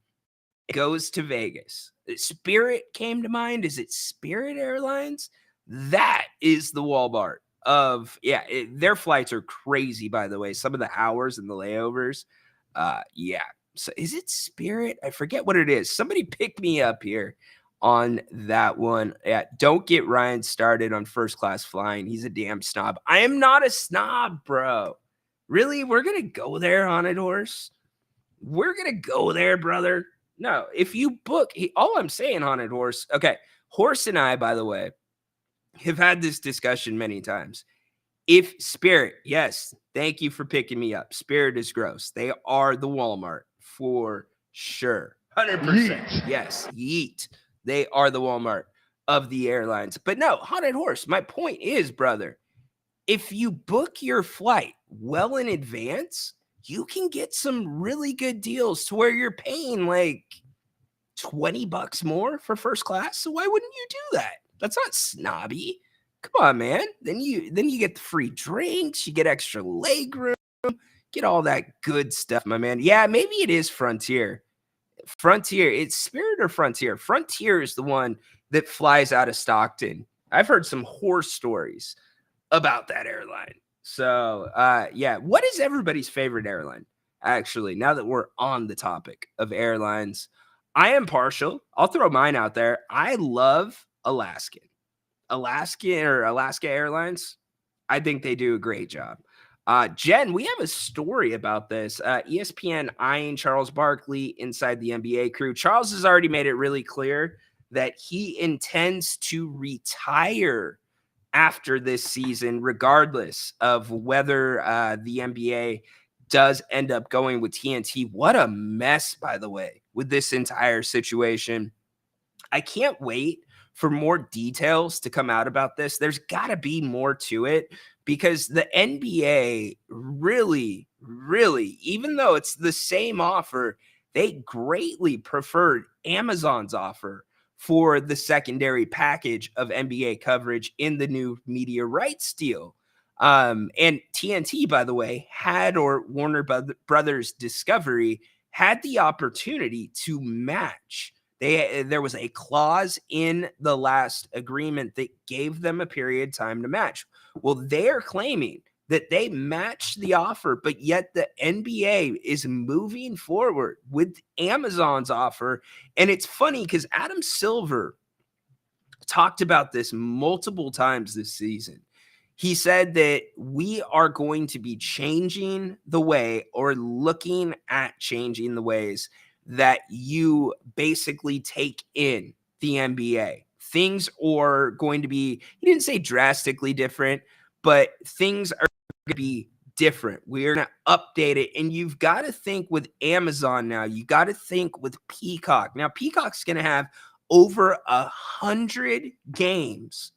goes to Vegas? Spirit came to mind. Is it Spirit Airlines? That is the Walmart of, their flights are crazy, by the way. Some of the hours and the layovers. Yeah. So is it Spirit? I forget what it is. Somebody pick me up here on that one. Yeah, don't get Ryan started on first class flying. He's a damn snob. I am not a snob, bro. Really? We're going to go there, Haunted Horse? We're going to go there, brother. No, if you book, all I'm saying, Haunted Horse, okay, Horse and I, by the way, have had this discussion many times. If Spirit, yes, thank you for picking me up. Spirit is gross. They are the Walmart for sure. 100%. Yeet. Yes, yeet. They are the Walmart of the airlines. But no, Haunted Horse, my point is, brother, if you book your flight well in advance, you can get some really good deals to where you're paying like $20 more for first class. So why wouldn't you do that? That's not snobby. Come on, man. Then you get the free drinks, you get extra leg room, get all that good stuff, my man. Yeah, maybe it is Frontier. Frontier, it's Spirit or Frontier? Frontier is the one that flies out of Stockton. I've heard some horror stories about that airline. So, yeah, what is everybody's favorite airline? Actually, now that we're on the topic of airlines, I am partial. I'll throw mine out there. I love Alaska Airlines. I think they do a great job. Jen, we have a story about this. ESPN eyeing Charles Barkley inside the NBA crew. Charles has already made it really clear that he intends to retire after this season, regardless of whether the NBA does end up going with TNT. What a mess, by the way, with this entire situation. I can't wait for more details to come out about this. There's got to be more to it because the NBA really, even though it's the same offer, they greatly preferred Amazon's offer for the secondary package of NBA coverage in the new media rights deal. And TNT, by the way, or Warner Brothers Discovery had the opportunity to match. There was a clause in the last agreement that gave them a period time to match. Well, they're claiming that they matched the offer, but yet the NBA is moving forward with Amazon's offer. And it's funny because Adam Silver talked about this multiple times this season. He said that we are going to be changing the way or looking at changing the ways that you basically take in the NBA. Things are going to be, he didn't say drastically different, but things are to be different. We're going to update it. And you've got to think with Amazon now. You got to think with Peacock. Now, Peacock's going to have over 100 games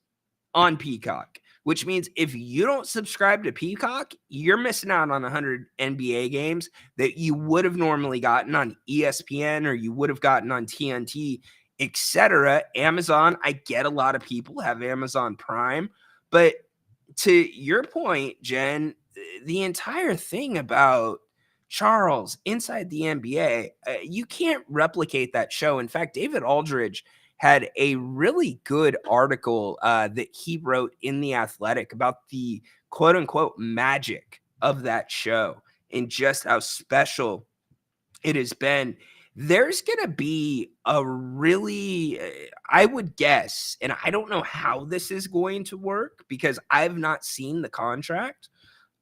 on Peacock, which means if you don't subscribe to Peacock, you're missing out on 100 NBA games that you would have normally gotten on ESPN or you would have gotten on TNT, etc. Amazon, I get a lot of people have Amazon Prime, but to your point, Jen, the entire thing about Charles inside the NBA, you can't replicate that show. In fact, David Aldridge had a really good article that he wrote in The Athletic about the quote unquote magic of that show and just how special it has been. There's going to be a really, I would guess, and I don't know how this is going to work because I've not seen the contract.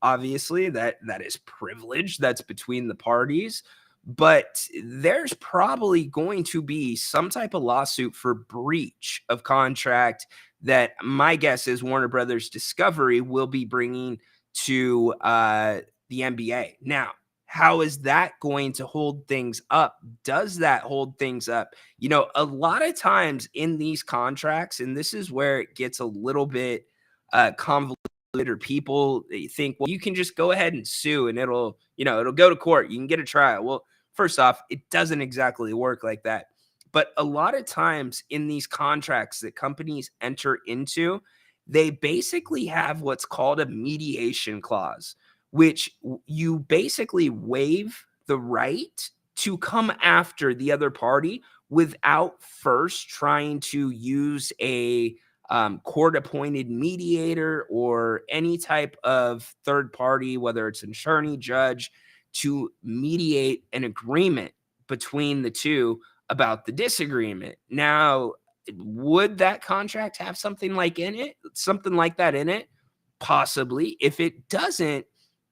Obviously, that is privilege that's between the parties. But there's probably going to be some type of lawsuit for breach of contract that my guess is Warner Brothers Discovery will be bringing to the NBA. Now, how is that going to hold things up? Does that hold things up? You know, a lot of times in these contracts, and this is where it gets a little bit convoluted, or people think, well, you can just go ahead and sue and it'll go to court. You can get a trial. Well, first off, it doesn't exactly work like that. But a lot of times in these contracts that companies enter into, they basically have what's called a mediation clause, which you basically waive the right to come after the other party without first trying to use a court-appointed mediator or any type of third party, whether it's an attorney, judge, to mediate an agreement between the two about the disagreement. Now, would that contract have something like that in it? Possibly. If it doesn't,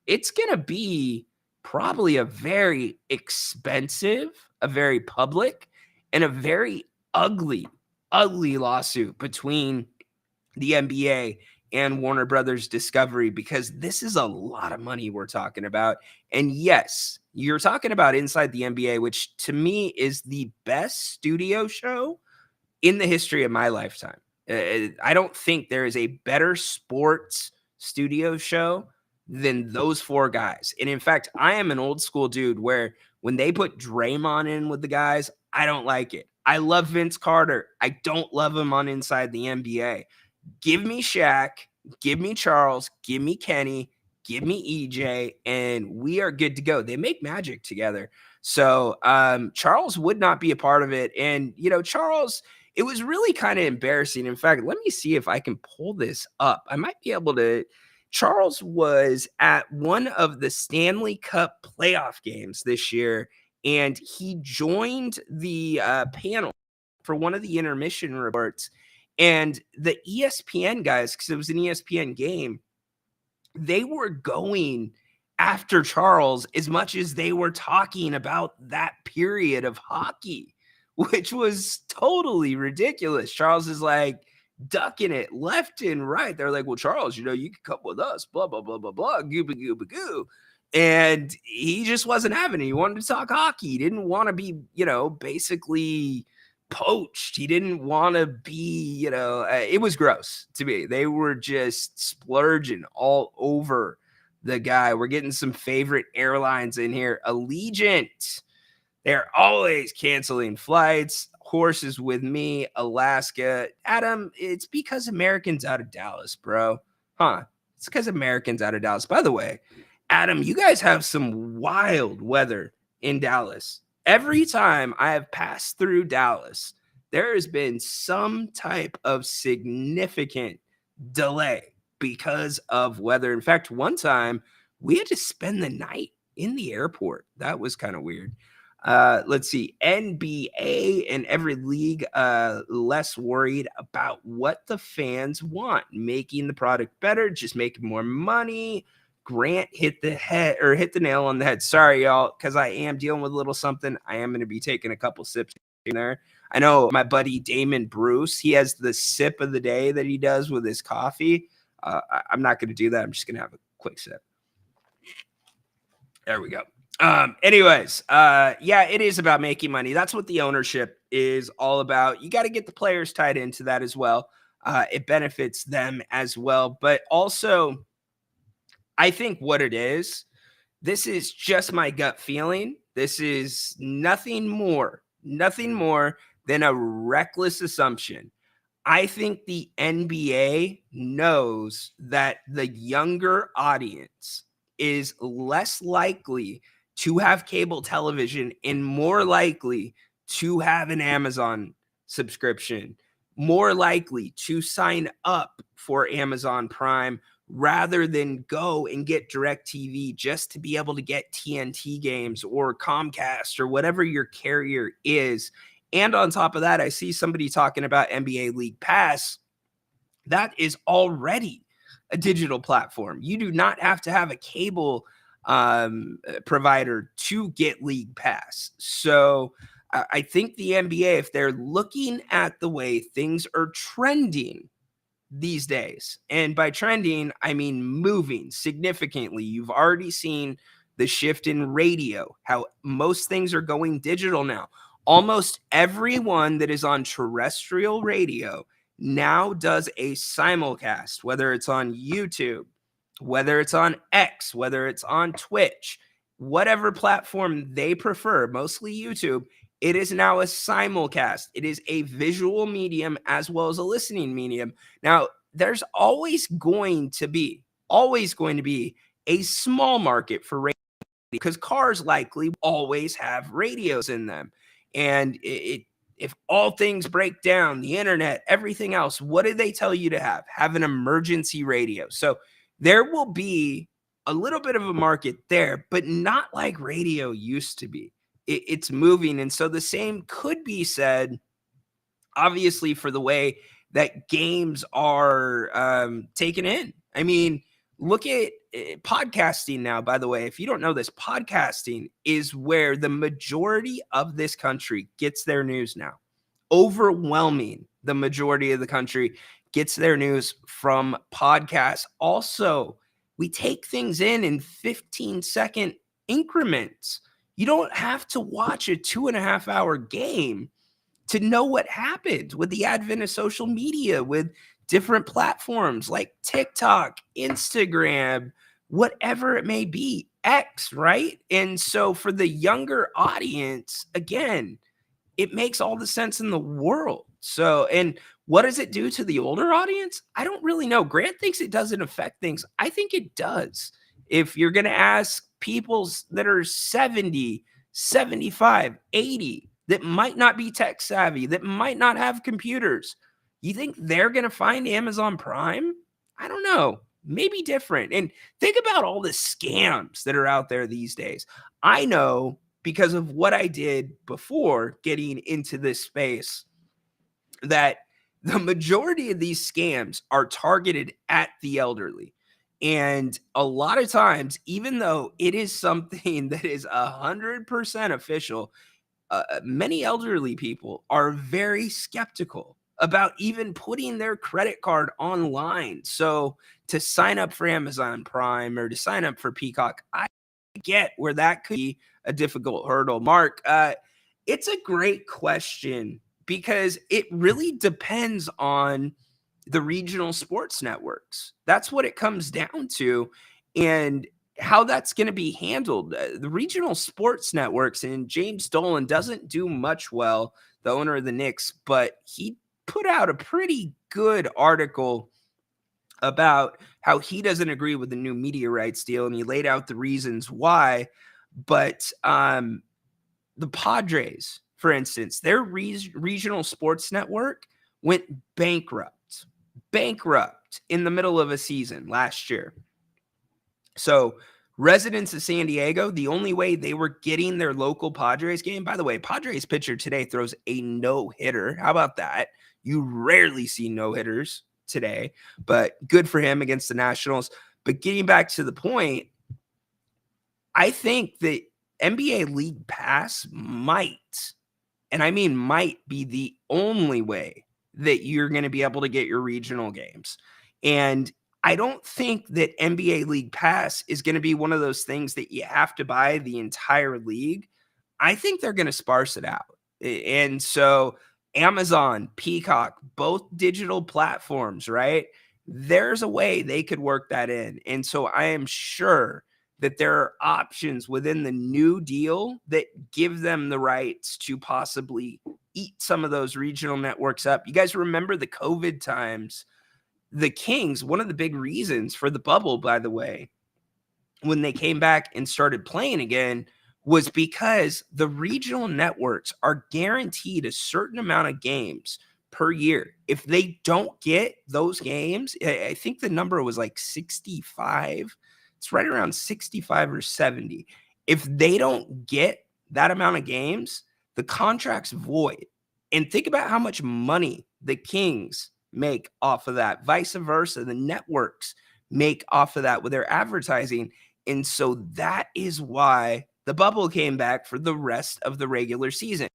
it's going to be probably a very expensive, a very public, and a very ugly lawsuit between the NBA and Warner Brothers Discovery, because this is a lot of money we're talking about. And yes, you're talking about Inside the NBA, which to me is the best studio show in the history of my lifetime. I don't think there is a better sports studio show than those four guys. And in fact, I am an old school dude where when they put Draymond in with the guys, I don't like it. I love Vince Carter. I don't love him on Inside the NBA. Give me Shaq, give me Charles, give me Kenny, give me EJ, and we are good to go. They make magic together. So Charles would not be a part of it. And, you know, Charles, it was really kind of embarrassing. In fact, let me see if I can pull this up. I might be able to. Charles was at one of the Stanley Cup playoff games this year, and he joined the panel for one of the intermission reports. And the ESPN guys, because it was an ESPN game, they were going after Charles as much as they were talking about that period of hockey, which was totally ridiculous. Charles is like ducking it left and right. They're like, well, Charles, you know, you can come with us, blah, blah, blah, blah, blah, gooba, gooba, goo. And he just wasn't having it. He wanted to talk hockey. He didn't want to be, you know, basically poached. He didn't want to be, you know, it was gross to me. They were just splurging all over the guy. We're getting some favorite airlines in here. Allegiant, they're always canceling flights. Horses with me, Alaska. Adam, it's because Americans out of Dallas, bro. Huh? It's because Americans out of Dallas. By the way, Adam, you guys have some wild weather in Dallas. Every time I have passed through Dallas, there has been some type of significant delay because of weather. In fact, one time we had to spend the night in the airport. That was kind of weird. Let's see, NBA and every league less worried about what the fans want, making the product better, just making more money. Grant hit the nail on the head. Sorry, y'all, because I am dealing with a little something. I am going to be taking a couple sips in there. I know my buddy Damon Bruce, he has the sip of the day that he does with his coffee. I'm not going to do that. I'm just going to have a quick sip. There we go. Anyways, yeah, it is about making money. That's what the ownership is all about. You got to get the players tied into that as well. It benefits them as well. But also, I think what it is, this is just my gut feeling. This is nothing more than a reckless assumption. I think the NBA knows that the younger audience is less likely to have cable television and more likely to have an Amazon subscription, more likely to sign up for Amazon Prime rather than go and get DirecTV just to be able to get TNT games or Comcast or whatever your carrier is. And on top of that, I see somebody talking about NBA League Pass. That is already a digital platform. You do not have to have a cable provider to get League Pass. So I think the NBA, if they're looking at the way things are trending these days, and by trending, I mean moving significantly. You've already seen the shift in radio, how most things are going digital now. Almost everyone that is on terrestrial radio now does a simulcast, whether it's on YouTube, whether it's on X, whether it's on Twitch, whatever platform they prefer, mostly YouTube. It is now a simulcast. It is a visual medium as well as a listening medium. Now, there's always going to be a small market for radio because cars likely always have radios in them. And if all things break down, the internet, everything else, what did they tell you to have? Have an emergency radio. So there will be a little bit of a market there, but not like radio used to be. It's moving. And so the same could be said, obviously, for the way that games are taken in. I mean, look at podcasting now, by the way. If you don't know this, podcasting is where the majority of this country gets their news now. Overwhelming, the majority of the country gets their news from podcasts. Also, we take things in 15-second increments. You don't have to watch a 2.5-hour game to know what happened with the advent of social media, with different platforms like TikTok, Instagram, whatever it may be, X, right? And so for the younger audience, again, it makes all the sense in the world. So, and what does it do to the older audience? I don't really know. Grant thinks it doesn't affect things. I think it does. If you're going to ask people that are 70, 75, 80, that might not be tech savvy, that might not have computers, you think they're going to find Amazon Prime? I don't know. Maybe different. And think about all the scams that are out there these days. I know because of what I did before getting into this space that the majority of these scams are targeted at the elderly. And a lot of times, even though it is something that is 100% official, many elderly people are very skeptical about even putting their credit card online. So to sign up for Amazon Prime or to sign up for Peacock, I get where that could be a difficult hurdle. Mark, it's a great question because it really depends on the regional sports networks. That's what it comes down to. And how that's going to be handled. The regional sports networks, and James Dolan doesn't do much well, the owner of the Knicks, but he put out a pretty good article about how he doesn't agree with the new media rights deal, and he laid out the reasons why. But the Padres, for instance, their regional sports network went bankrupt in the middle of a season last year. So residents of San Diego, the only way they were getting their local Padres game, by the way, Padres pitcher today throws a no-hitter. How about that? You rarely see no-hitters today, but good for him against the Nationals. But getting back to the point, I think that NBA League Pass might, and I mean might, be the only way that you're going to be able to get your regional games. And I don't think that NBA League Pass is going to be one of those things that you have to buy the entire league. I think they're going to sparse it out. And so Amazon, Peacock, both digital platforms, right? There's a way they could work that in. And so I am sure that there are options within the new deal that give them the rights to possibly eat some of those regional networks up. You guys remember the COVID times? The Kings, one of the big reasons for the bubble, by the way, when they came back and started playing again, was because the regional networks are guaranteed a certain amount of games per year. If they don't get those games, I think the number was like 65. It's right around 65 or 70. If they don't get that amount of games, the contract's void. And think about how much money the Kings make off of that. Vice versa, the networks make off of that with their advertising. And so that is why the bubble came back for the rest of the regular season.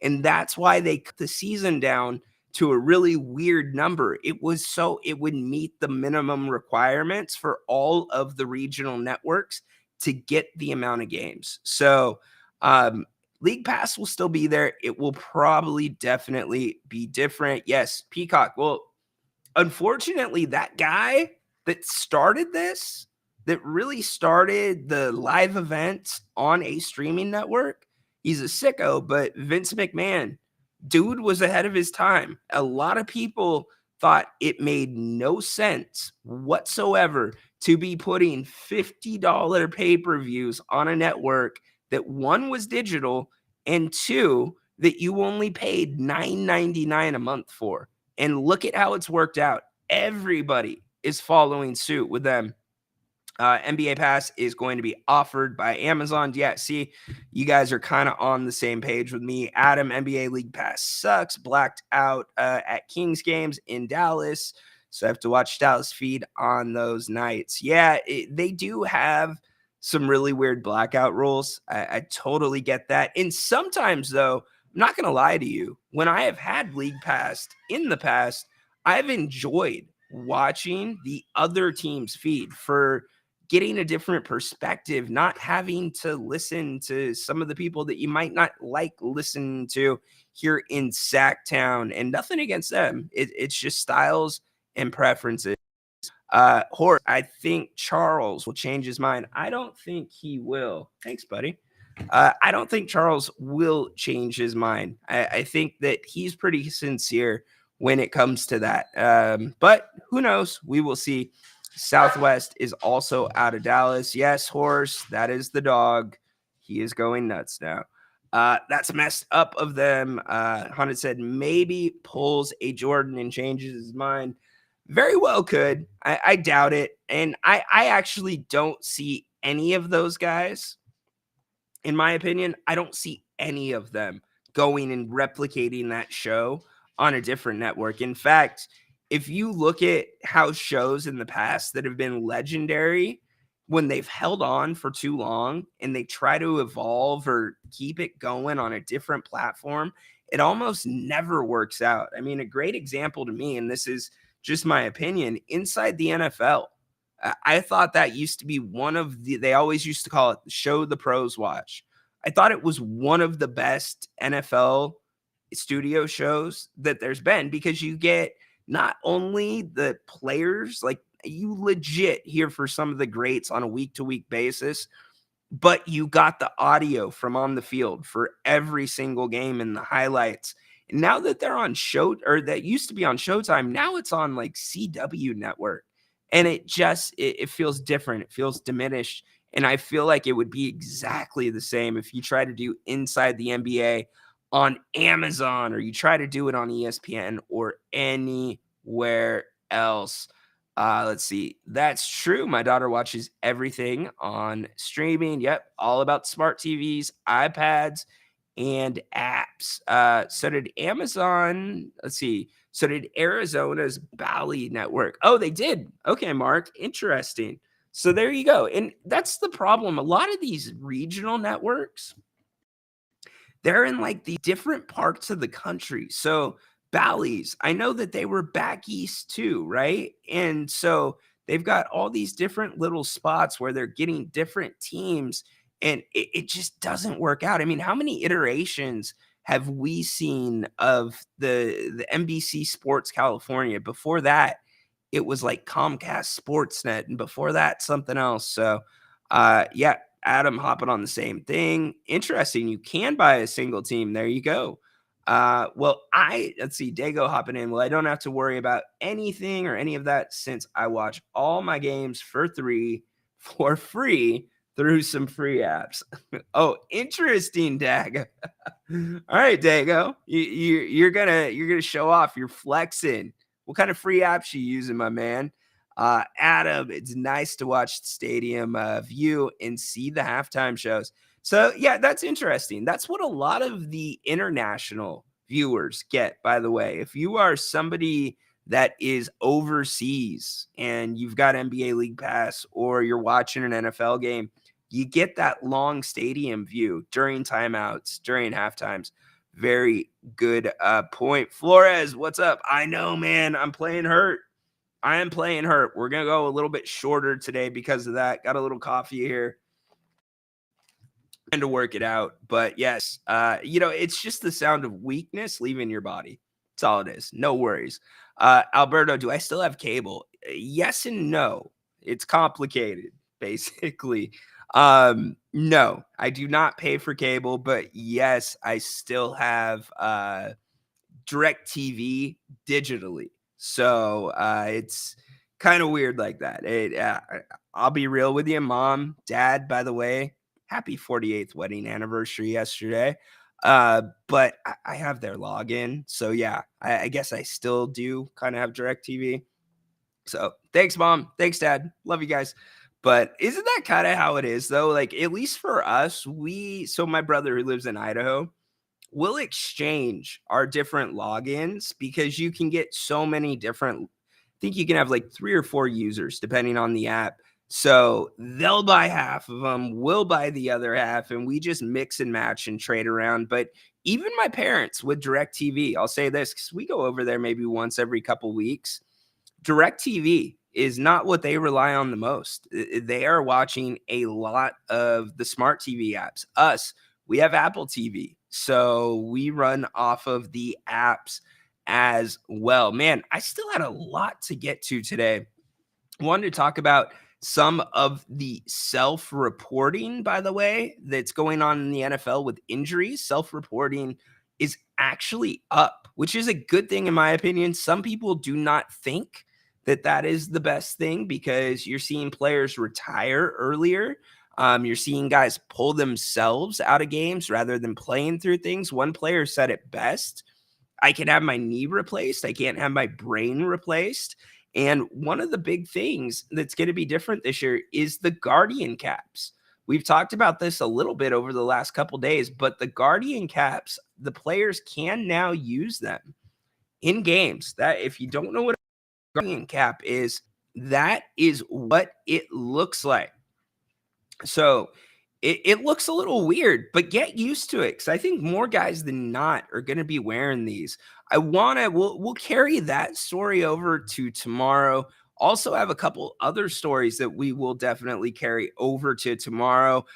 And that's why they cut the season down to a really weird number. It was so it would meet the minimum requirements for all of the regional networks to get the amount of games. So League Pass will still be there. It will probably definitely be different. Yes, Peacock. Well, unfortunately, that guy that started this, that really started the live events on a streaming network, he's a sicko, but Vince McMahon, dude was ahead of his time. A lot of people thought it made no sense whatsoever to be putting $50 pay-per-views on a network that one was digital and two that you only paid $9.99 a month for. And look at how it's worked out. Everybody is following suit with them. NBA Pass is going to be offered by Amazon. Yeah, see, you guys are kind of on the same page with me. Adam, NBA League Pass sucks. Blacked out at Kings games in Dallas. So I have to watch Dallas feed on those nights. Yeah, they do have some really weird blackout rules. I totally get that. And sometimes, though, I'm not going to lie to you. When I have had League Pass in the past, I've enjoyed watching the other team's feed for getting a different perspective, not having to listen to some of the people that you might not like listening to here in Sacktown. And nothing against them. It's just styles and preferences. Hort, I think Charles will change his mind. I don't think he will. Thanks, buddy. I don't think Charles will change his mind. I think that he's pretty sincere when it comes to that. But who knows? We will see. Southwest is also out of Dallas. Yes, Horse, that is the dog. He is going nuts now. That's messed up of them. Hunted said maybe pulls a Jordan and changes his mind. Very well could. I doubt it. And I actually don't see any of those guys. In my opinion, I don't see any of them going and replicating that show on a different network. In fact, if you look at how shows in the past that have been legendary, when they've held on for too long and they try to evolve or keep it going on a different platform, it almost never works out. I mean, a great example to me, and this is just my opinion, inside the NFL, I thought that used to be one of the, they always used to call it the show the pros watch. I thought it was one of the best NFL studio shows that there's been because you get not only the players, like you legit hear for some of the greats on a week-to-week basis, but you got the audio from on the field for every single game and the highlights. And now that they're on show, or that used to be on Showtime, now it's on like CW Network. And it just, it feels different. It feels diminished. And I feel like it would be exactly the same if you try to do Inside the NBA on Amazon or you try to do it on ESPN or anywhere else. Let's see. That's true. My daughter watches everything on streaming. Yep. All about smart TVs, iPads, and apps. So did Amazon. Let's see. So did Arizona's Bally Network. Oh, they did. Okay, Mark. Interesting. So there you go. And that's the problem. A lot of these regional networks, they're in like the different parts of the country. So Bally's, I know that they were back east too, right? And so they've got all these different little spots where they're getting different teams, and it just doesn't work out. I mean, how many iterations have we seen of the NBC Sports California? Before that, it was like Comcast Sportsnet, and before that, something else. So, yeah, Adam hopping on the same thing. Interesting. You can buy a single team. There you go. Well, let's see, Dago hopping in. Well, I don't have to worry about anything or any of that since I watch all my games for free through some free apps. Oh, interesting, Dag. All right, Dago. You're gonna show off. You're flexing. What kind of free apps you using, my man? Adam, it's nice to watch the stadium view and see the halftime shows. So yeah, that's interesting. That's what a lot of the international viewers get, by the way. If you are somebody that is overseas and you've got NBA League Pass or you're watching an NFL game, you get that long stadium view during timeouts, during halftimes. Very good point. Flores, what's up? I know, man. I'm playing hurt. I am playing hurt. We're going to go a little bit shorter today because of that. Got a little coffee here and to work it out. But yes, it's just the sound of weakness leaving your body. That's all it is. No worries. Alberto, do I still have cable? Yes and no. It's complicated, basically. No, I do not pay for cable, but yes, I still have DirecTV digitally. So it's kind of weird like that. I'll be real with you, Mom, Dad, by the way, happy 48th wedding anniversary yesterday. But I have their login. So yeah, I guess I still do kind of have DirecTV. So thanks, Mom. Thanks, Dad. Love you guys. But isn't that kind of how it is, though? Like, at least for us, so my brother who lives in Idaho, we'll exchange our different logins because you can get so many different. I think you can have like 3 or 4 users depending on the app. So they'll buy half of them, we'll buy the other half, and we just mix and match and trade around. But even my parents with DirecTV, I'll say this because we go over there maybe once every couple weeks. DirecTV is not what they rely on the most. They are watching a lot of the smart TV apps. We have Apple TV, so we run off of the apps as well. Man, I still had a lot to get to today. I wanted to talk about some of the self-reporting, by the way, that's going on in the NFL with injuries. Self-reporting is actually up, which is a good thing in my opinion. Some people do not think that is the best thing because you're seeing players retire earlier. You're seeing guys pull themselves out of games rather than playing through things. One player said it best: I can have my knee replaced, I can't have my brain replaced. And one of the big things that's going to be different this year is the Guardian caps. We've talked about this a little bit over the last couple days, but the Guardian caps, the players can now use them in games. That, if you don't know what a Guardian cap is, that is what it looks like. So it looks a little weird, but get used to it because I think more guys than not are going to be wearing these. We'll carry that story over to tomorrow. Also have a couple other stories that we will definitely carry over to tomorrow.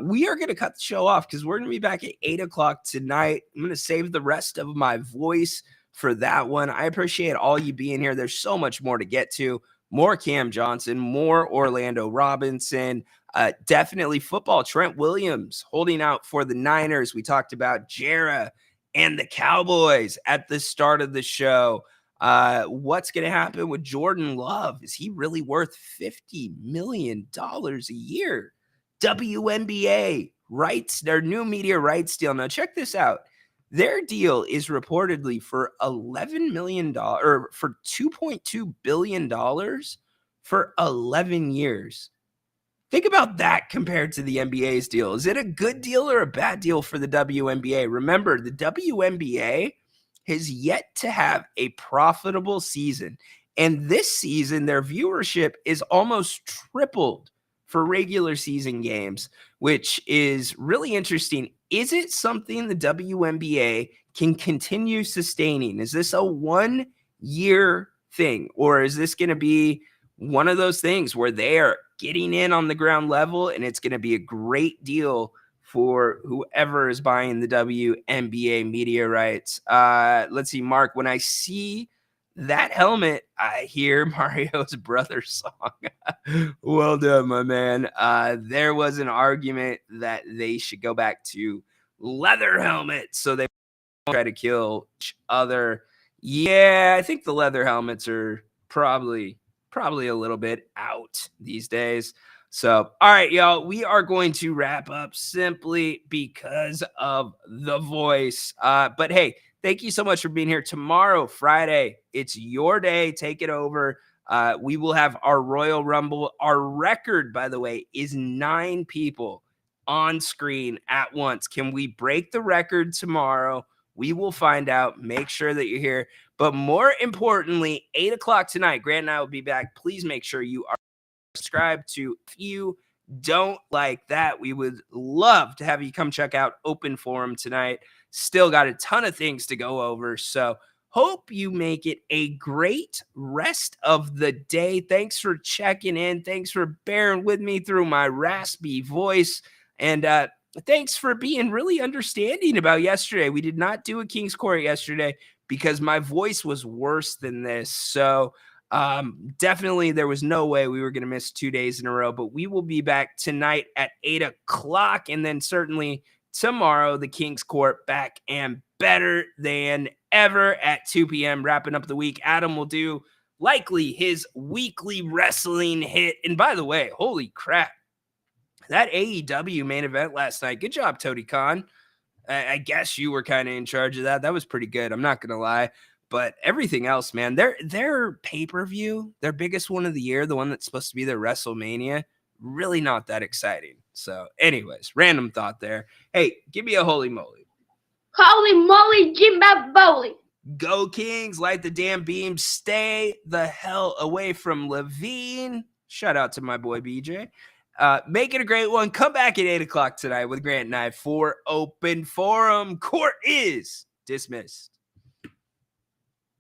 We are going to cut the show off because we're going to be back at 8:00 tonight. I'm going to save the rest of my voice for that one. I appreciate all you being here. There's so much more to get to. More Cam Johnson, more Orlando Robinson, definitely football. Trent Williams holding out for the Niners. We talked about Jera and the Cowboys at the start of the show. What's going to happen with Jordan Love? Is he really worth $50 million a year? WNBA rights, their new media rights deal. Now, check this out. Their deal is reportedly for $11 million or for $2.2 billion for 11 years. Think about that compared to the NBA's deal. Is it a good deal or a bad deal for the WNBA? Remember, the WNBA has yet to have a profitable season. And this season, their viewership is almost tripled for regular season games, which is really interesting. Is it something the WNBA can continue sustaining? Is this a 1-year thing, or is this going to be one of those things where they are getting in on the ground level, and it's going to be a great deal for whoever is buying the WNBA media rights. Let's see, Mark, when I see that helmet, I hear Mario's brother's song. Well done, my man. There was an argument that they should go back to leather helmets so they try to kill each other. Yeah, I think the leather helmets are probably a little bit out these days. So, all right, y'all, we are going to wrap up simply because of the voice. But hey, thank you so much for being here. Tomorrow, Friday, it's your day. Take it over. We will have our Royal Rumble. Our record, by the way, is 9 people on screen at once. Can we break the record tomorrow? We will find out. Make sure that you're here. But more importantly, 8 o'clock tonight, Grant and I will be back. Please make sure you are subscribed to. If you don't like that, we would love to have you come check out Open Forum tonight. Still got a ton of things to go over. So hope you make it a great rest of the day. Thanks for checking in. Thanks for bearing with me through my raspy voice. And thanks for being really understanding about yesterday. We did not do a King's Court yesterday because my voice was worse than this. So definitely there was no way we were going to miss 2 days in a row, but we will be back tonight at 8 o'clock. And then certainly tomorrow, the King's Court back and better than ever at 2 p.m. Wrapping up the week. Adam will do likely his weekly wrestling hit. And by the way, holy crap, that AEW main event last night. Good job, Tony Khan. I guess you were kind of in charge of that. That was pretty good. I'm not going to lie. But everything else, man, their pay-per-view, their biggest one of the year, the one that's supposed to be their WrestleMania, really not that exciting. So anyways, random thought there. Hey, give me a holy moly. Holy moly, Jimbaboli. Go Kings, light the damn beam. Stay the hell away from Levine. Shout out to my boy BJ. Make it a great one. Come back at 8 o'clock tonight with Grant and I for Open Forum. Court is dismissed.